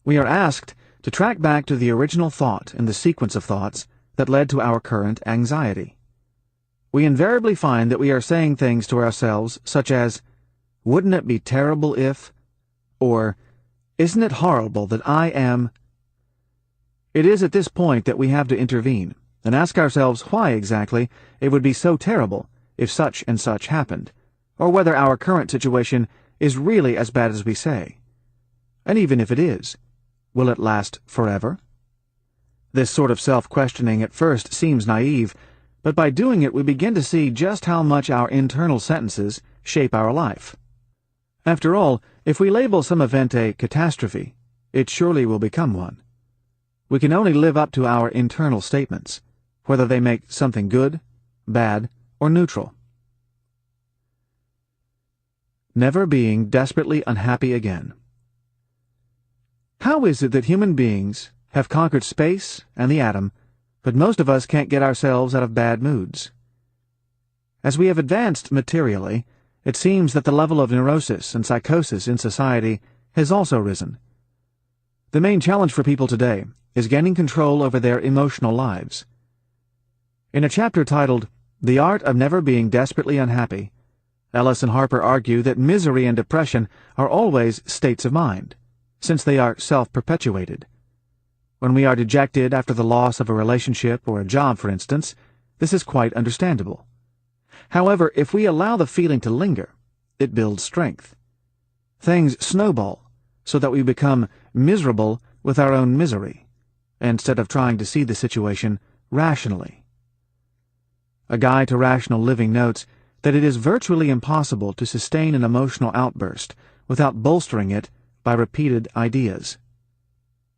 we are asked to track back to the original thought in the sequence of thoughts that led to our current anxiety. We invariably find that we are saying things to ourselves such as, "Wouldn't it be terrible if," or "Isn't it horrible that I am?" It is at this point that we have to intervene and ask ourselves why exactly it would be so terrible if such and such happened, or whether our current situation is really as bad as we say. And even if it is, will it last forever? This sort of self-questioning at first seems naive, but by doing it we begin to see just how much our internal sentences shape our life. After all, if we label some event a catastrophe, it surely will become one. We can only live up to our internal statements, whether they make something good, bad, or neutral. Never being desperately unhappy again. How is it that human beings have conquered space and the atom, but most of us can't get ourselves out of bad moods? As we have advanced materially, it seems that the level of neurosis and psychosis in society has also risen. The main challenge for people today is gaining control over their emotional lives. In a chapter titled The Art of Never Being Desperately Unhappy, Ellis and Harper argue that misery and depression are always states of mind, since they are self-perpetuated. When we are dejected after the loss of a relationship or a job, for instance, this is quite understandable. However, if we allow the feeling to linger, it builds strength. Things snowball so that we become miserable with our own misery, instead of trying to see the situation rationally. A Guide to Rational Living notes that it is virtually impossible to sustain an emotional outburst without bolstering it by repeated ideas.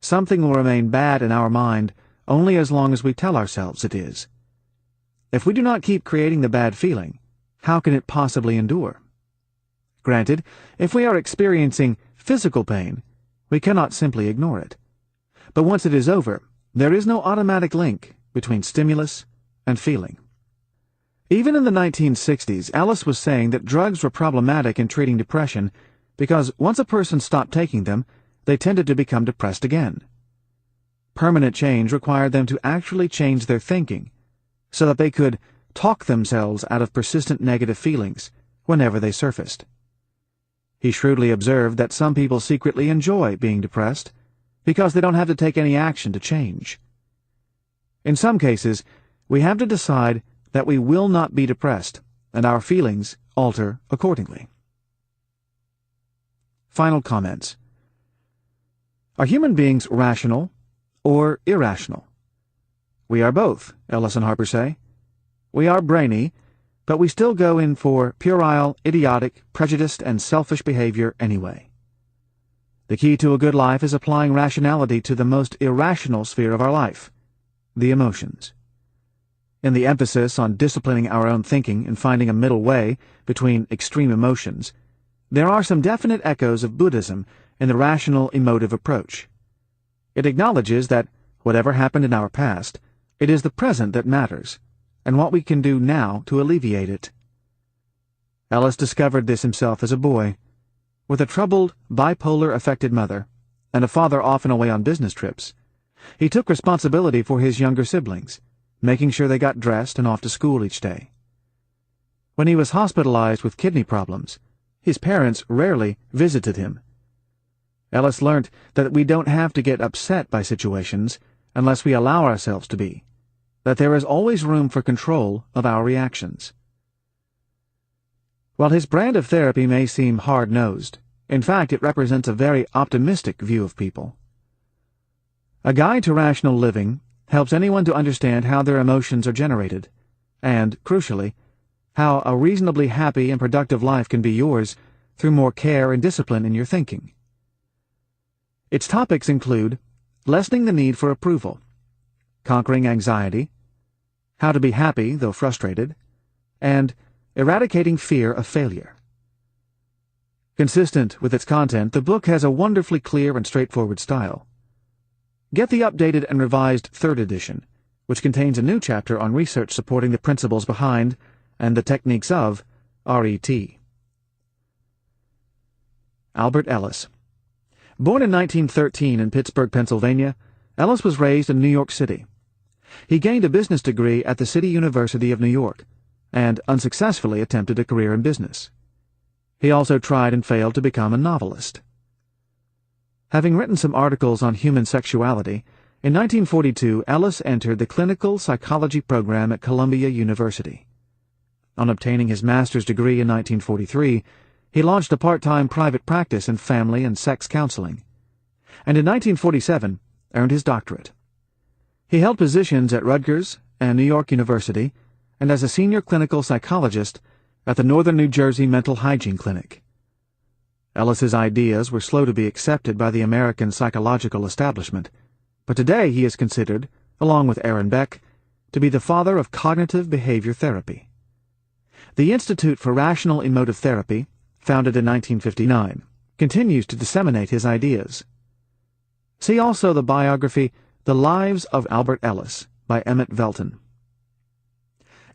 Something will remain bad in our mind only as long as we tell ourselves it is. If we do not keep creating the bad feeling, how can it possibly endure? Granted, if we are experiencing physical pain, we cannot simply ignore it. But once it is over, there is no automatic link between stimulus and feeling. Even in the 1960s, Ellis was saying that drugs were problematic in treating depression because once a person stopped taking them, they tended to become depressed again. Permanent change required them to actually change their thinking so that they could talk themselves out of persistent negative feelings whenever they surfaced. He shrewdly observed that some people secretly enjoy being depressed because they don't have to take any action to change. In some cases, we have to decide that we will not be depressed, and our feelings alter accordingly. Final comments. Are human beings rational or irrational? We are both, Ellis and Harper say. We are brainy, but we still go in for puerile, idiotic, prejudiced, and selfish behavior anyway. The key to a good life is applying rationality to the most irrational sphere of our life, the emotions. In the emphasis on disciplining our own thinking and finding a middle way between extreme emotions, there are some definite echoes of Buddhism in the rational emotive approach. It acknowledges that, whatever happened in our past, it is the present that matters, and what we can do now to alleviate it. Ellis discovered this himself as a boy. With a troubled, bipolar-affected mother, and a father often away on business trips, he took responsibility for his younger siblings, making sure they got dressed and off to school each day. When he was hospitalized with kidney problems, his parents rarely visited him. Ellis learned that we don't have to get upset by situations unless we allow ourselves to be, that there is always room for control of our reactions. While his brand of therapy may seem hard-nosed, in fact it represents a very optimistic view of people. A Guide to Rational Living helps anyone to understand how their emotions are generated, and, crucially, how a reasonably happy and productive life can be yours through more care and discipline in your thinking. Its topics include lessening the need for approval, conquering anxiety, how to be happy though frustrated, and eradicating fear of failure. Consistent with its content, the book has a wonderfully clear and straightforward style. Get the updated and revised 3rd edition, which contains a new chapter on research supporting the principles behind and the techniques of RET. Albert Ellis. Born in 1913 in Pittsburgh, Pennsylvania, Ellis was raised in New York City. He gained a business degree at the City University of New York, and unsuccessfully attempted a career in business. He also tried and failed to become a novelist. Having written some articles on human sexuality, in 1942 Ellis entered the clinical psychology program at Columbia University. On obtaining his master's degree in 1943, he launched a part-time private practice in family and sex counseling, and in 1947 earned his doctorate. He held positions at Rutgers and New York University, and as a senior clinical psychologist at the Northern New Jersey Mental Hygiene Clinic. Ellis's ideas were slow to be accepted by the American psychological establishment, but today he is considered, along with Aaron Beck, to be the father of cognitive behavior therapy. The Institute for Rational Emotive Therapy, founded in 1959, continues to disseminate his ideas. See also the biography The Lives of Albert Ellis by Emmett Velton.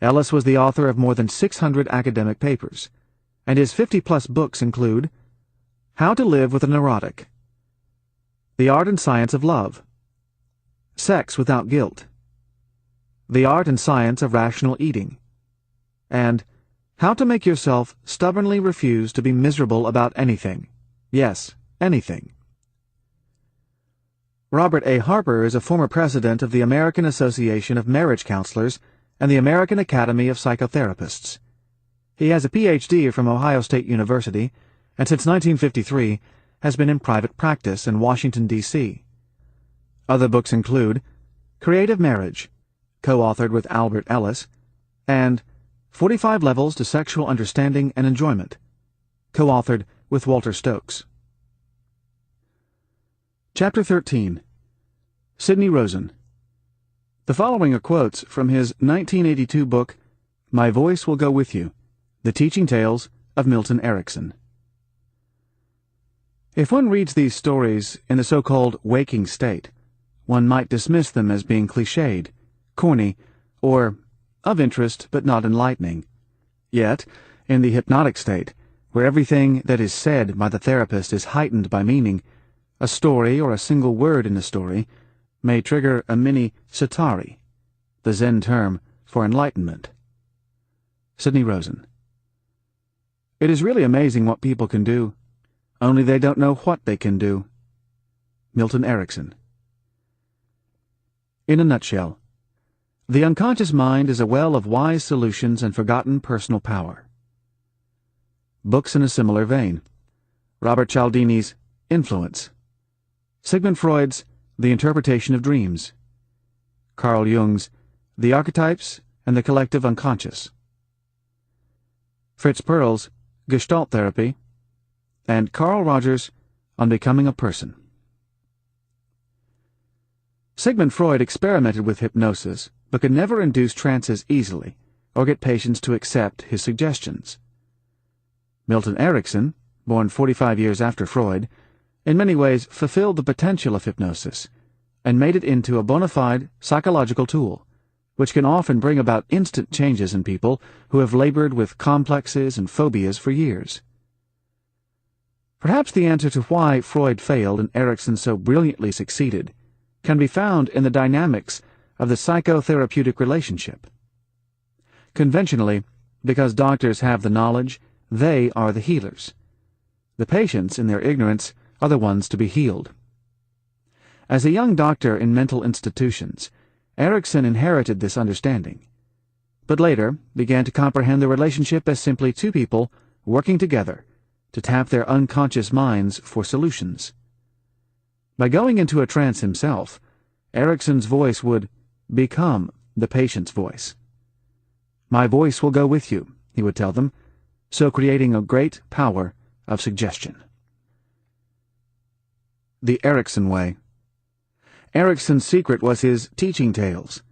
Ellis was the author of more than 600 academic papers, and his 50-plus books include How to Live with a Neurotic, The Art and Science of Love, Sex Without Guilt, The Art and Science of Rational Eating, and How to Make Yourself Stubbornly Refuse to be Miserable About Anything. Yes, anything. Robert A. Harper is a former president of the American Association of Marriage Counselors and the American Academy of Psychotherapists. He has a Ph.D. from Ohio State University, and since 1953 has been in private practice in Washington, D.C. Other books include Creative Marriage, co-authored with Albert Ellis, and 45 Levels to Sexual Understanding and Enjoyment, co-authored with Walter Stokes. Chapter 13. Sidney Rosen. The following are quotes from his 1982 book, My Voice Will Go With You, The Teaching Tales of Milton Erickson. If one reads these stories in the so-called waking state, one might dismiss them as being cliched, corny, or of interest but not enlightening. Yet, in the hypnotic state, where everything that is said by the therapist is heightened by meaning, a story or a single word in a story may trigger a mini satari, the Zen term for enlightenment. Sidney Rosen. It is really amazing what people can do, only they don't know what they can do. Milton Erickson. In a nutshell, the unconscious mind is a well of wise solutions and forgotten personal power. Books in a similar vein. Robert Cialdini's Influence. Sigmund Freud's The Interpretation of Dreams. Carl Jung's The Archetypes and the Collective Unconscious. Fritz Perls' Gestalt Therapy, and Carl Rogers' On Becoming a Person. Sigmund Freud experimented with hypnosis, but could never induce trances easily or get patients to accept his suggestions. Milton Erickson, born 45 years after Freud, in many ways fulfilled the potential of hypnosis and made it into a bona fide psychological tool, which can often bring about instant changes in people who have labored with complexes and phobias for years. Perhaps the answer to why Freud failed and Erickson so brilliantly succeeded can be found in the dynamics of the psychotherapeutic relationship. Conventionally, because doctors have the knowledge, they are the healers. The patients, in their ignorance, are the ones to be healed. As a young doctor in mental institutions, Erickson inherited this understanding, but later began to comprehend the relationship as simply two people working together to tap their unconscious minds for solutions. By going into a trance himself, Erickson's voice would become the patient's voice. "My voice will go with you," he would tell them, so creating a great power of suggestion. The Erickson Way. Erickson's secret was his teaching tales.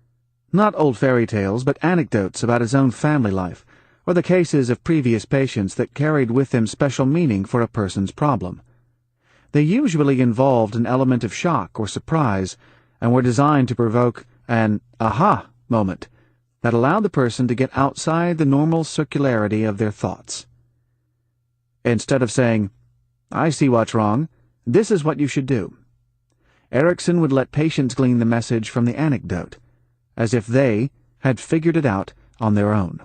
Not old fairy tales, but anecdotes about his own family life, or the cases of previous patients that carried with them special meaning for a person's problem. They usually involved an element of shock or surprise, and were designed to provoke an aha moment that allowed the person to get outside the normal circularity of their thoughts. Instead of saying, "I see what's wrong, this is what you should do," Erickson would let patients glean the message from the anecdote, as if they had figured it out on their own.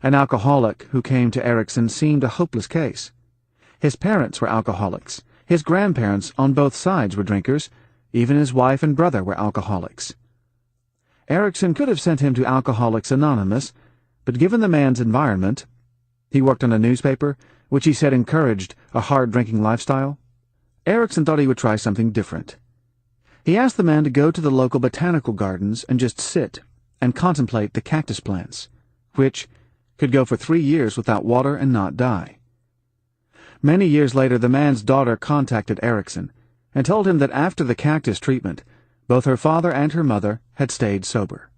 An alcoholic who came to Erickson seemed a hopeless case. His parents were alcoholics. His grandparents on both sides were drinkers. Even his wife and brother were alcoholics. Erickson could have sent him to Alcoholics Anonymous, but given the man's environment — he worked on a newspaper, which he said encouraged a hard-drinking lifestyle — Erickson thought he would try something different. He asked the man to go to the local botanical gardens and just sit and contemplate the cactus plants, which could go for 3 years without water and not die. Many years later, the man's daughter contacted Erickson and told him that after the cactus treatment, both her father and her mother had stayed sober.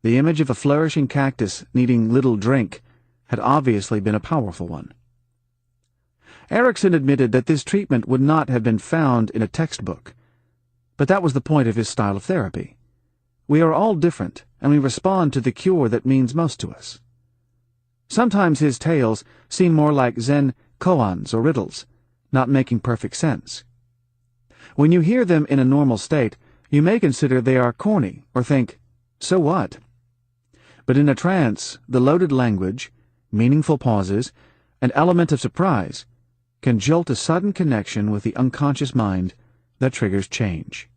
The image of a flourishing cactus needing little drink had obviously been a powerful one. Erickson admitted that this treatment would not have been found in a textbook, but that was the point of his style of therapy. We are all different, and we respond to the cure that means most to us. Sometimes his tales seem more like Zen koans or riddles, not making perfect sense. When you hear them in a normal state, you may consider they are corny or think, "So what?" But in a trance, the loaded language, meaningful pauses, and element of surprise can jolt a sudden connection with the unconscious mind that triggers change.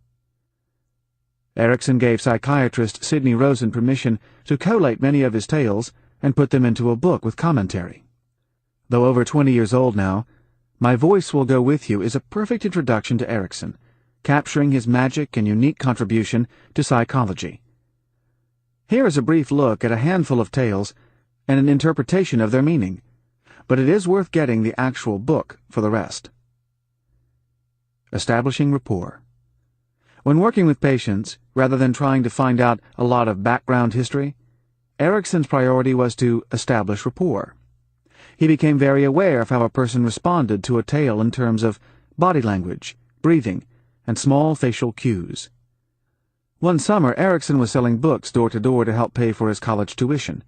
Erickson gave psychiatrist Sidney Rosen permission to collate many of his tales and put them into a book with commentary. Though over 20 years old now, My Voice Will Go With You is a perfect introduction to Erickson, capturing his magic and unique contribution to psychology. Here is a brief look at a handful of tales and an interpretation of their meaning, but it is worth getting the actual book for the rest. Establishing rapport. When working with patients, rather than trying to find out a lot of background history, Erickson's priority was to establish rapport. He became very aware of how a person responded to a tale in terms of body language, breathing, and small facial cues. One summer, Erickson was selling books door to door to help pay for his college tuition.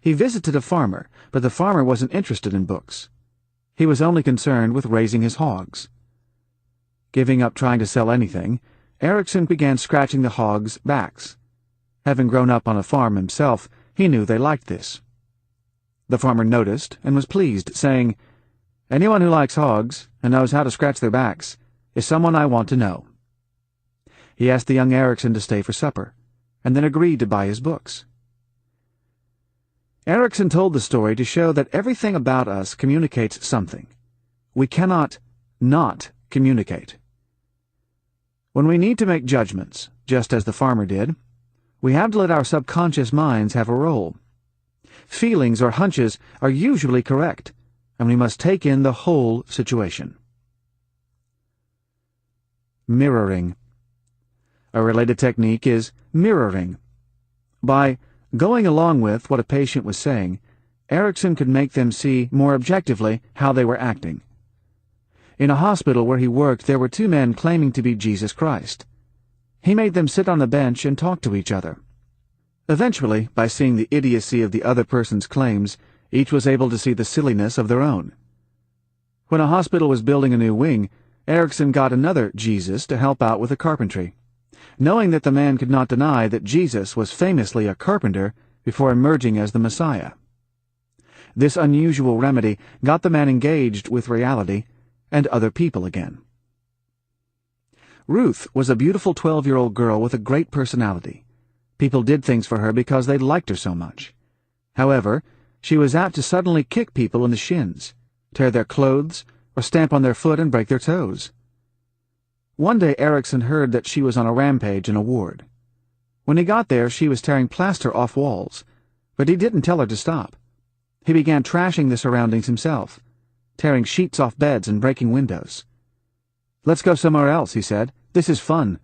He visited a farmer, but the farmer wasn't interested in books. He was only concerned with raising his hogs. Giving up trying to sell anything, Erickson began scratching the hogs' backs. Having grown up on a farm himself, he knew they liked this. The farmer noticed and was pleased, saying, "Anyone who likes hogs and knows how to scratch their backs is someone I want to know." He asked the young Erickson to stay for supper, and then agreed to buy his books. Erickson told the story to show that everything about us communicates something. We cannot not communicate. When we need to make judgments, just as the farmer did, we have to let our subconscious minds have a role. Feelings or hunches are usually correct, and we must take in the whole situation. Mirroring. A related technique is mirroring. By going along with what a patient was saying, Erickson could make them see more objectively how they were acting. In a hospital where he worked, there were two men claiming to be Jesus Christ. He made them sit on a bench and talk to each other. Eventually, by seeing the idiocy of the other person's claims, each was able to see the silliness of their own. When a hospital was building a new wing, Erickson got another Jesus to help out with the carpentry, knowing that the man could not deny that Jesus was famously a carpenter before emerging as the Messiah. This unusual remedy got the man engaged with reality and other people again. Ruth was a beautiful 12-year-old girl with a great personality. People did things for her because they liked her so much. However, she was apt to suddenly kick people in the shins, tear their clothes, or stamp on their foot and break their toes. One day Erickson heard that she was on a rampage in a ward. When he got there, she was tearing plaster off walls, but he didn't tell her to stop. He began trashing the surroundings himself, tearing sheets off beds and breaking windows. "Let's go somewhere else," he said. "This is fun,"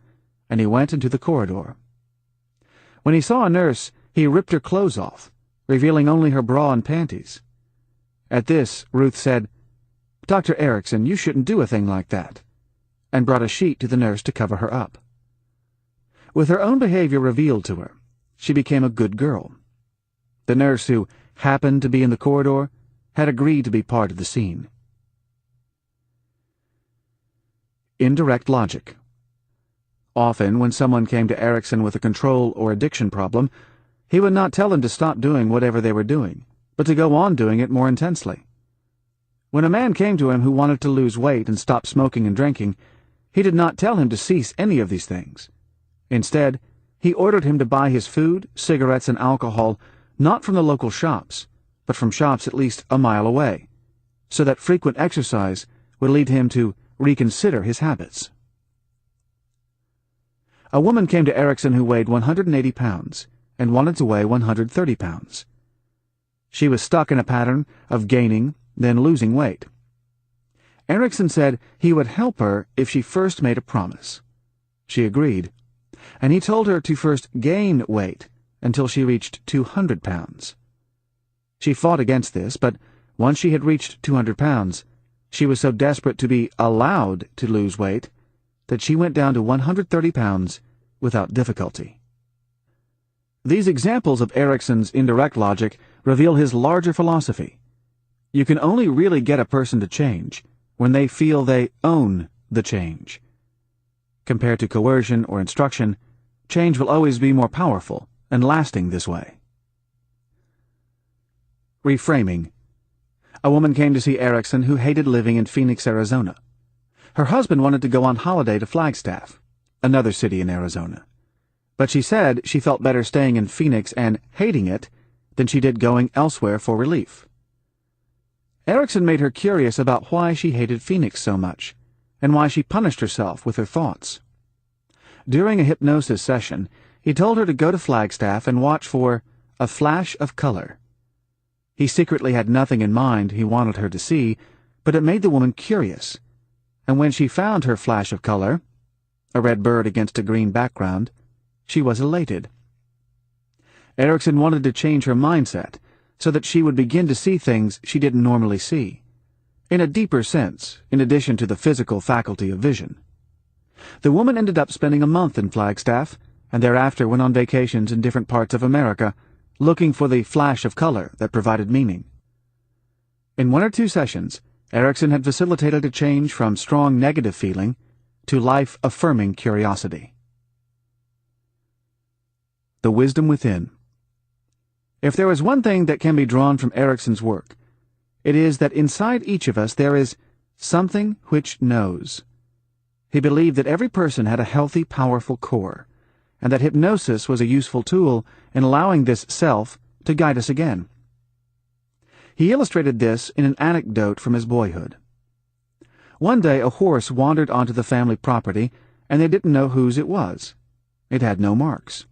and he went into the corridor. When he saw a nurse, he ripped her clothes off, revealing only her bra and panties. At this, Ruth said, "Dr. Erickson, you shouldn't do a thing like that," and brought a sheet to the nurse to cover her up. With her own behavior revealed to her, she became a good girl. The nurse, who happened to be in the corridor, had agreed to be part of the scene. Indirect logic. Often, when someone came to Erickson with a control or addiction problem, he would not tell them to stop doing whatever they were doing, but to go on doing it more intensely. When a man came to him who wanted to lose weight and stop smoking and drinking, he did not tell him to cease any of these things. Instead, he ordered him to buy his food, cigarettes, and alcohol not from the local shops, but from shops at least a mile away, so that frequent exercise would lead him to reconsider his habits. A woman came to Erickson who weighed 180 pounds and wanted to weigh 130 pounds. She was stuck in a pattern of gaining, then losing weight. Erickson said he would help her if she first made a promise. She agreed, and he told her to first gain weight until she reached 200 pounds. She fought against this, but once she had reached 200 pounds, she was so desperate to be allowed to lose weight that she went down to 130 pounds without difficulty. These examples of Erickson's indirect logic reveal his larger philosophy. You can only really get a person to change when they feel they own the change. Compared to coercion or instruction, change will always be more powerful and lasting this way. Reframing. A woman came to see Erickson who hated living in Phoenix, Arizona. Her husband wanted to go on holiday to Flagstaff, another city in Arizona. But she said she felt better staying in Phoenix and hating it than she did going elsewhere for relief. Erickson made her curious about why she hated Phoenix so much, and why she punished herself with her thoughts. During a hypnosis session, he told her to go to Flagstaff and watch for a flash of color. He secretly had nothing in mind he wanted her to see, but it made the woman curious, and when she found her flash of color, a red bird against a green background, she was elated. Erickson wanted to change her mindset so that she would begin to see things she didn't normally see, in a deeper sense, in addition to the physical faculty of vision. The woman ended up spending a month in Flagstaff, and thereafter went on vacations in different parts of America, looking for the flash of color that provided meaning. In 1 or 2 sessions, Erikson had facilitated a change from strong negative feeling to life-affirming curiosity. The wisdom within. If there is one thing that can be drawn from Erikson's work, it is that inside each of us there is something which knows. He believed that every person had a healthy, powerful core, and that hypnosis was a useful tool in allowing this self to guide us again. He illustrated this in an anecdote from his boyhood. One day a horse wandered onto the family property, and they didn't know whose it was. It had no marks.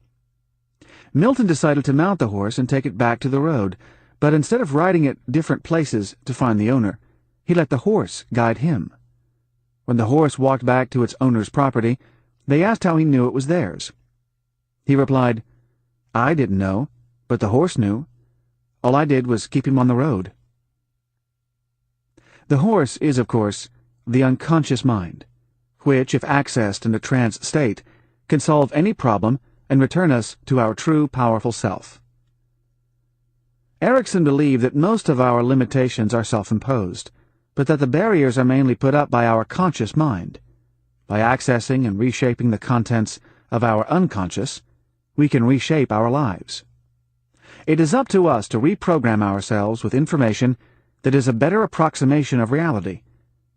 Milton decided to mount the horse and take it back to the road, but instead of riding it different places to find the owner, he let the horse guide him. When the horse walked back to its owner's property, they asked how he knew it was theirs. He replied, "I didn't know, but the horse knew. All I did was keep him on the road." The horse is, of course, the unconscious mind, which, if accessed in a trance state, can solve any problem and return us to our true, powerful self. Erikson believed that most of our limitations are self-imposed, but that the barriers are mainly put up by our conscious mind. By accessing and reshaping the contents of our unconscious, we can reshape our lives. It is up to us to reprogram ourselves with information that is a better approximation of reality,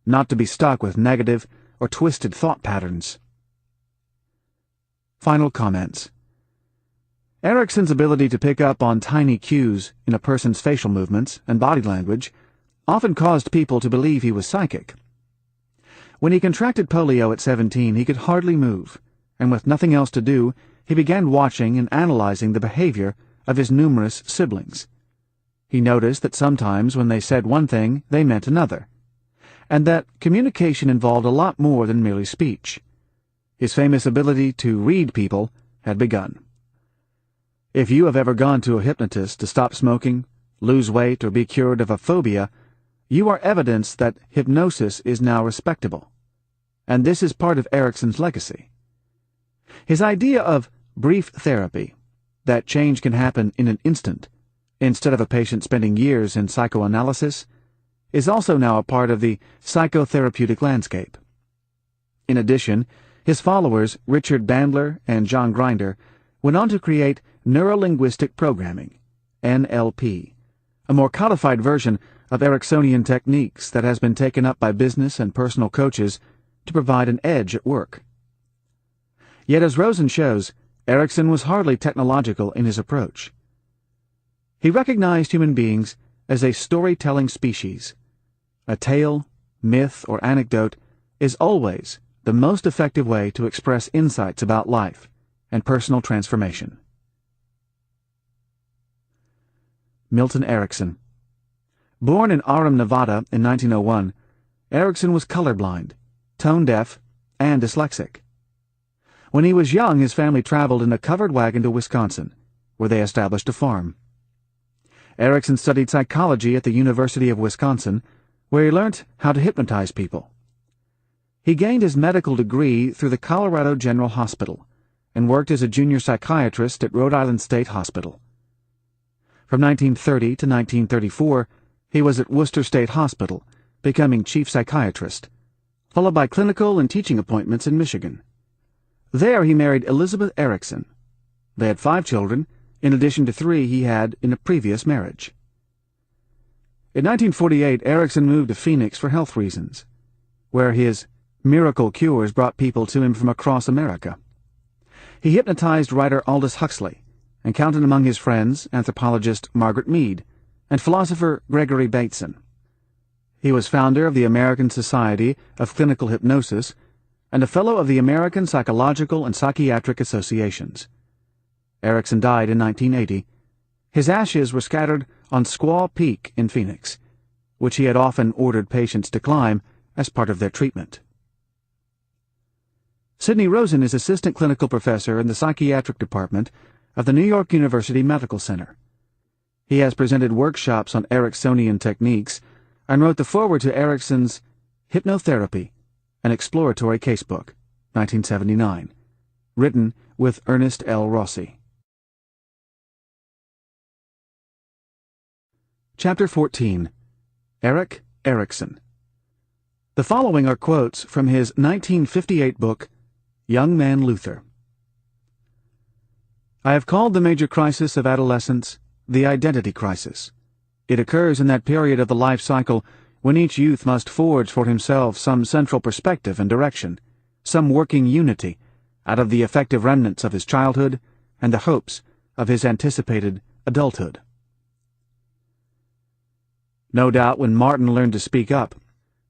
not to be stuck with negative or twisted thought patterns. Final comments. Erikson's ability to pick up on tiny cues in a person's facial movements and body language often caused people to believe he was psychic. When he contracted polio at 17, he could hardly move, and with nothing else to do, he began watching and analyzing the behavior of his numerous siblings. He noticed that sometimes when they said one thing, they meant another, and that communication involved a lot more than merely speech. His famous ability to read people had begun. If you have ever gone to a hypnotist to stop smoking, lose weight, or be cured of a phobia, you are evidence that hypnosis is now respectable, and this is part of Erikson's legacy. His idea of brief therapy, that change can happen in an instant, instead of a patient spending years in psychoanalysis, is also now a part of the psychotherapeutic landscape. In addition, his followers, Richard Bandler and John Grinder, went on to create Neurolinguistic Programming, NLP, a more codified version of Eriksonian techniques that has been taken up by business and personal coaches to provide an edge at work. Yet as Rosen shows, Erikson was hardly technological in his approach. He recognized human beings as a storytelling species. A tale, myth, or anecdote is always the most effective way to express insights about life and personal transformation. Milton Erikson. Born in Orem, Nevada in 1901, Erikson was colorblind, tone-deaf, and dyslexic. When he was young, his family traveled in a covered wagon to Wisconsin, where they established a farm. Erikson studied psychology at the University of Wisconsin, where he learned how to hypnotize people. He gained his medical degree through the Colorado General Hospital and worked as a junior psychiatrist at Rhode Island State Hospital. From 1930 to 1934, he was at Worcester State Hospital, becoming chief psychiatrist, followed by clinical and teaching appointments in Michigan. There he married Elizabeth Erikson. They had 5 children, in addition to 3 he had in a previous marriage. In 1948, Erikson moved to Phoenix for health reasons, where his miracle cures brought people to him from across America. He hypnotized writer Aldous Huxley, and counted among his friends anthropologist Margaret Mead and philosopher Gregory Bateson. He was founder of the American Society of Clinical Hypnosis and a fellow of the American Psychological and Psychiatric Associations. Erikson died in 1980. His ashes were scattered on Squaw Peak in Phoenix, which he had often ordered patients to climb as part of their treatment. Sidney Rosen is assistant clinical professor in the psychiatric department of the New York University Medical Center. He has presented workshops on Eriksonian techniques and wrote the foreword to Erikson's Hypnotherapy, an Exploratory Casebook, 1979. Written with Ernest L. Rossi. Chapter 14. Erik Erikson. The following are quotes from his 1958 book, Young Man Luther. I have called the major crisis of adolescence the identity crisis. It occurs in that period of the life cycle when each youth must forge for himself some central perspective and direction, some working unity, out of the effective remnants of his childhood and the hopes of his anticipated adulthood. No doubt when Martin learned to speak up,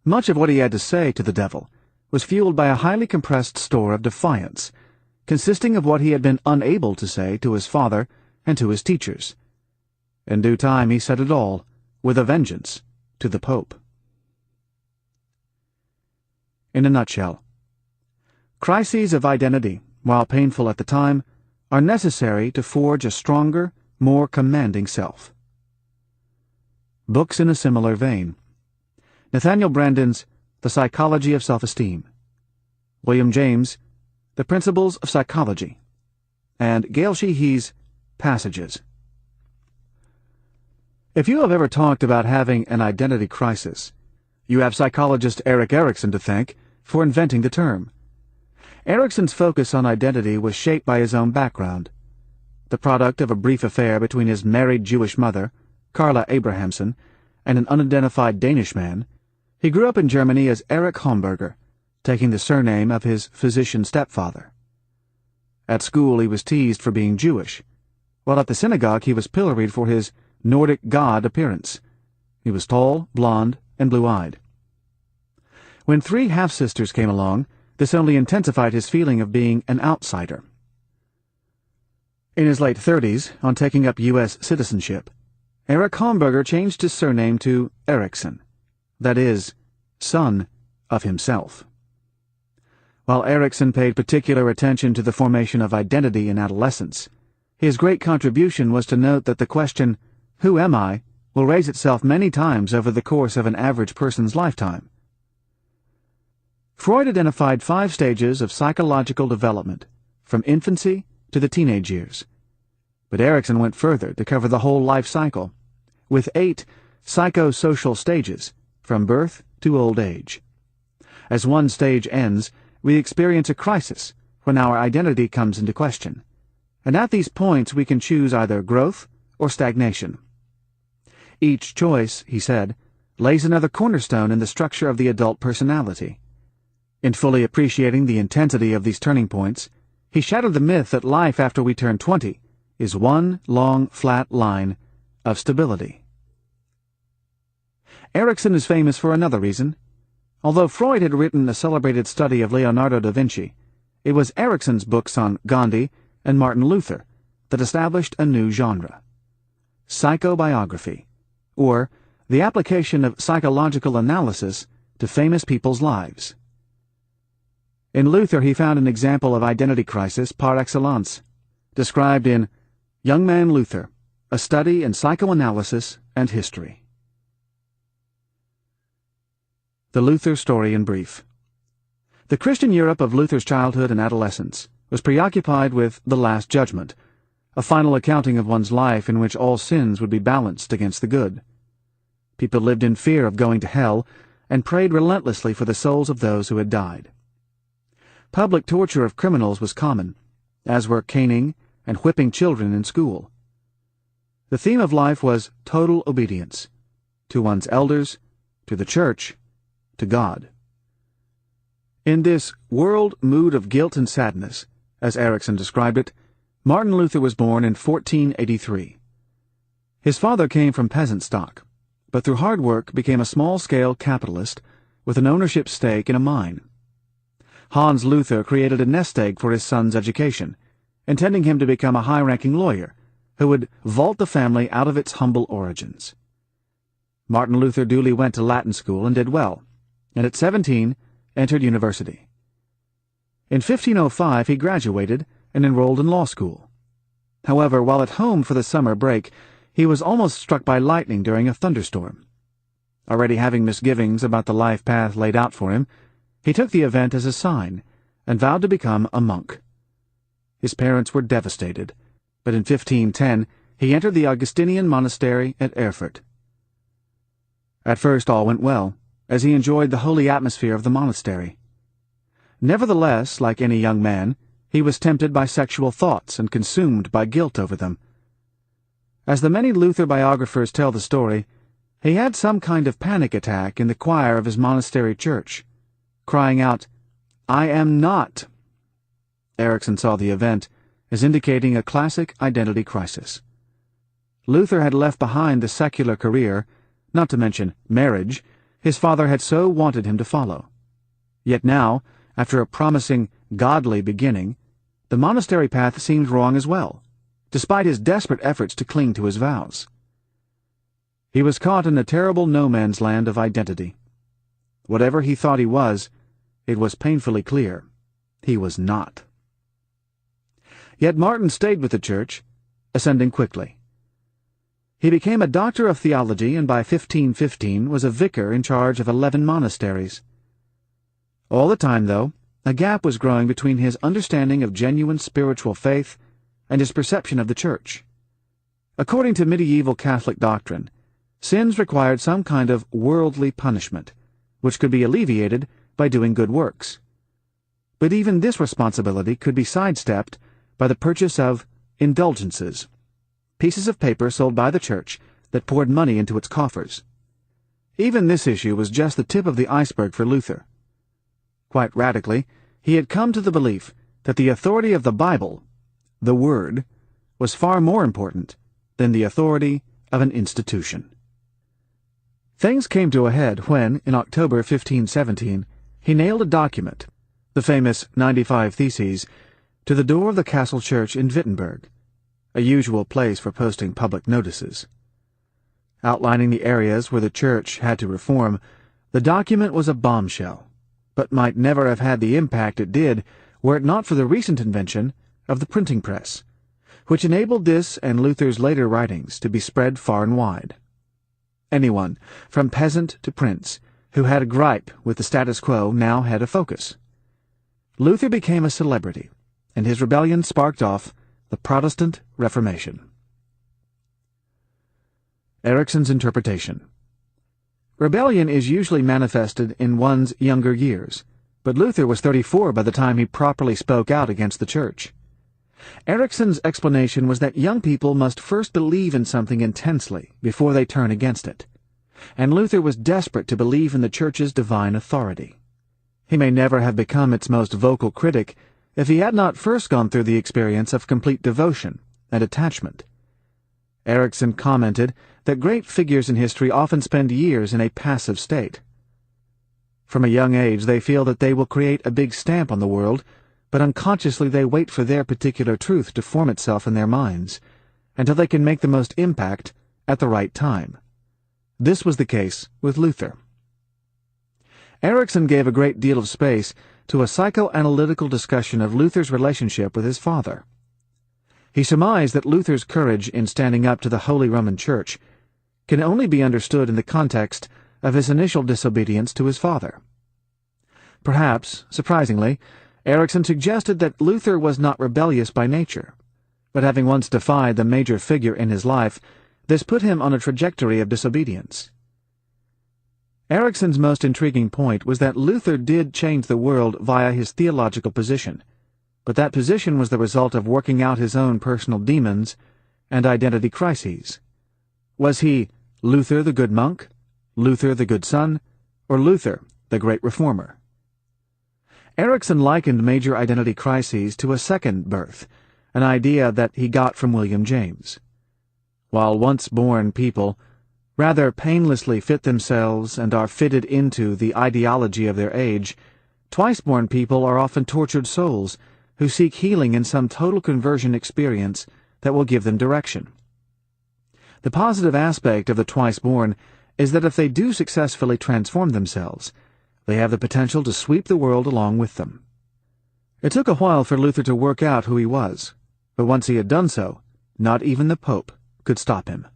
much of what he had to say to the devil was fueled by a highly compressed store of defiance, consisting of what he had been unable to say to his father and to his teachers. In due time he said it all, with a vengeance, to the Pope. In a nutshell, crises of identity, while painful at the time, are necessary to forge a stronger, more commanding self. Books in a similar vein. Nathaniel Branden's The Psychology of Self-Esteem. William James, The Principles of Psychology. And Gail Sheehy's Passages. If you have ever talked about having an identity crisis, you have psychologist Erik Erikson to thank for inventing the term. Erikson's focus on identity was shaped by his own background. The product of a brief affair between his married Jewish mother, Carla Abrahamson, and an unidentified Danish man, he grew up in Germany as Erich Homburger, taking the surname of his physician stepfather. At school he was teased for being Jewish, while at the synagogue he was pilloried for his Nordic god appearance. He was tall, blond, and blue-eyed. When three half-sisters came along, this only intensified his feeling of being an outsider. In his late 30s, on taking up U.S. citizenship, Erich Homburger changed his surname to Erikson, that is, son of himself. While Erikson paid particular attention to the formation of identity in adolescence, his great contribution was to note that the question, "Who am I?" will raise itself many times over the course of an average person's lifetime. Freud identified 5 stages of psychological development, from infancy to the teenage years. But Erikson went further to cover the whole life cycle, with 8 psychosocial stages, from birth to old age. As one stage ends, we experience a crisis when our identity comes into question, and at these points we can choose either growth or stagnation. Each choice, he said, lays another cornerstone in the structure of the adult personality. In fully appreciating the intensity of these turning points, he shattered the myth that life after we turn 20 is one long, flat line of stability. Erikson is famous for another reason. Although Freud had written a celebrated study of Leonardo da Vinci, it was Erikson's books on Gandhi and Martin Luther that established a new genre: psychobiography, or the application of psychological analysis to famous people's lives. In Luther he found an example of identity crisis par excellence, described in Young Man Luther, a study in psychoanalysis and history. The Luther story in brief. The Christian Europe of Luther's childhood and adolescence was preoccupied with the Last Judgment, a final accounting of one's life in which all sins would be balanced against the good. People lived in fear of going to hell and prayed relentlessly for the souls of those who had died. Public torture of criminals was common, as were caning and whipping children in school. The theme of life was total obedience, to one's elders, to the church, to God. In this world mood of guilt and sadness, as Erikson described it, Martin Luther was born in 1483. His father came from peasant stock, but through hard work became a small-scale capitalist with an ownership stake in a mine. Hans Luther created a nest egg for his son's education, intending him to become a high-ranking lawyer who would vault the family out of its humble origins. Martin Luther duly went to Latin school and did well, and at 17 entered university. In 1505 he graduated and enrolled in law school. However, while at home for the summer break, he was almost struck by lightning during a thunderstorm. Already having misgivings about the life path laid out for him, he took the event as a sign, and vowed to become a monk. His parents were devastated, but in 1510 he entered the Augustinian monastery at Erfurt. At first all went well, as he enjoyed the holy atmosphere of the monastery. Nevertheless, like any young man, he was tempted by sexual thoughts and consumed by guilt over them. As the many Luther biographers tell the story, he had some kind of panic attack in the choir of his monastery church, crying out, "I am not." Erickson saw the event as indicating a classic identity crisis. Luther had left behind the secular career, not to mention marriage, his father had so wanted him to follow. Yet now, after a promising, godly beginning, the monastery path seemed wrong as well, despite his desperate efforts to cling to his vows. He was caught in a terrible no-man's land of identity. Whatever he thought he was, it was painfully clear he was not. Yet Martin stayed with the church, ascending quickly. He became a doctor of theology and by 1515 was a vicar in charge of 11 monasteries. All the time, though, a gap was growing between his understanding of genuine spiritual faith and his perception of the church. According to medieval Catholic doctrine, sins required some kind of worldly punishment, which could be alleviated by doing good works. But even this responsibility could be sidestepped by the purchase of indulgences, pieces of paper sold by the church that poured money into its coffers. Even this issue was just the tip of the iceberg for Luther. Quite radically, he had come to the belief that the authority of the Bible, the Word, was far more important than the authority of an institution. Things came to a head when, in October 1517, he nailed a document, the famous 95 Theses, to the door of the castle church in Wittenberg, a usual place for posting public notices. Outlining the areas where the church had to reform, the document was a bombshell, but might never have had the impact it did were it not for the recent invention of the printing press, which enabled this and Luther's later writings to be spread far and wide. Anyone, from peasant to prince, who had a gripe with the status quo now had a focus. Luther became a celebrity, and his rebellion sparked off the Protestant Reformation. Ericsson's interpretation. Rebellion is usually manifested in one's younger years, but Luther was 34 by the time he properly spoke out against the church. Ericsson's explanation was that young people must first believe in something intensely before they turn against it, and Luther was desperate to believe in the church's divine authority. He may never have become its most vocal critic if he had not first gone through the experience of complete devotion and attachment. Ericsson commented that great figures in history often spend years in a passive state. From a young age they feel that they will create a big stamp on the world, but unconsciously they wait for their particular truth to form itself in their minds, until they can make the most impact at the right time. This was the case with Luther. Ericsson gave a great deal of space to a psychoanalytical discussion of Luther's relationship with his father. He surmised that Luther's courage in standing up to the Holy Roman Church can only be understood in the context of his initial disobedience to his father. Perhaps, surprisingly, Ericsson suggested that Luther was not rebellious by nature, but having once defied the major figure in his life, this put him on a trajectory of disobedience. Ericsson's most intriguing point was that Luther did change the world via his theological position, but that position was the result of working out his own personal demons and identity crises. Was he Luther the good monk, Luther the good son, or Luther the great reformer? Ericsson likened major identity crises to a second birth, an idea that he got from William James. While once-born people rather painlessly fit themselves and are fitted into the ideology of their age, twice-born people are often tortured souls who seek healing in some total conversion experience that will give them direction. The positive aspect of the twice-born is that if they do successfully transform themselves, they have the potential to sweep the world along with them. It took a while for Luther to work out who he was, but once he had done so, not even the Pope could stop him.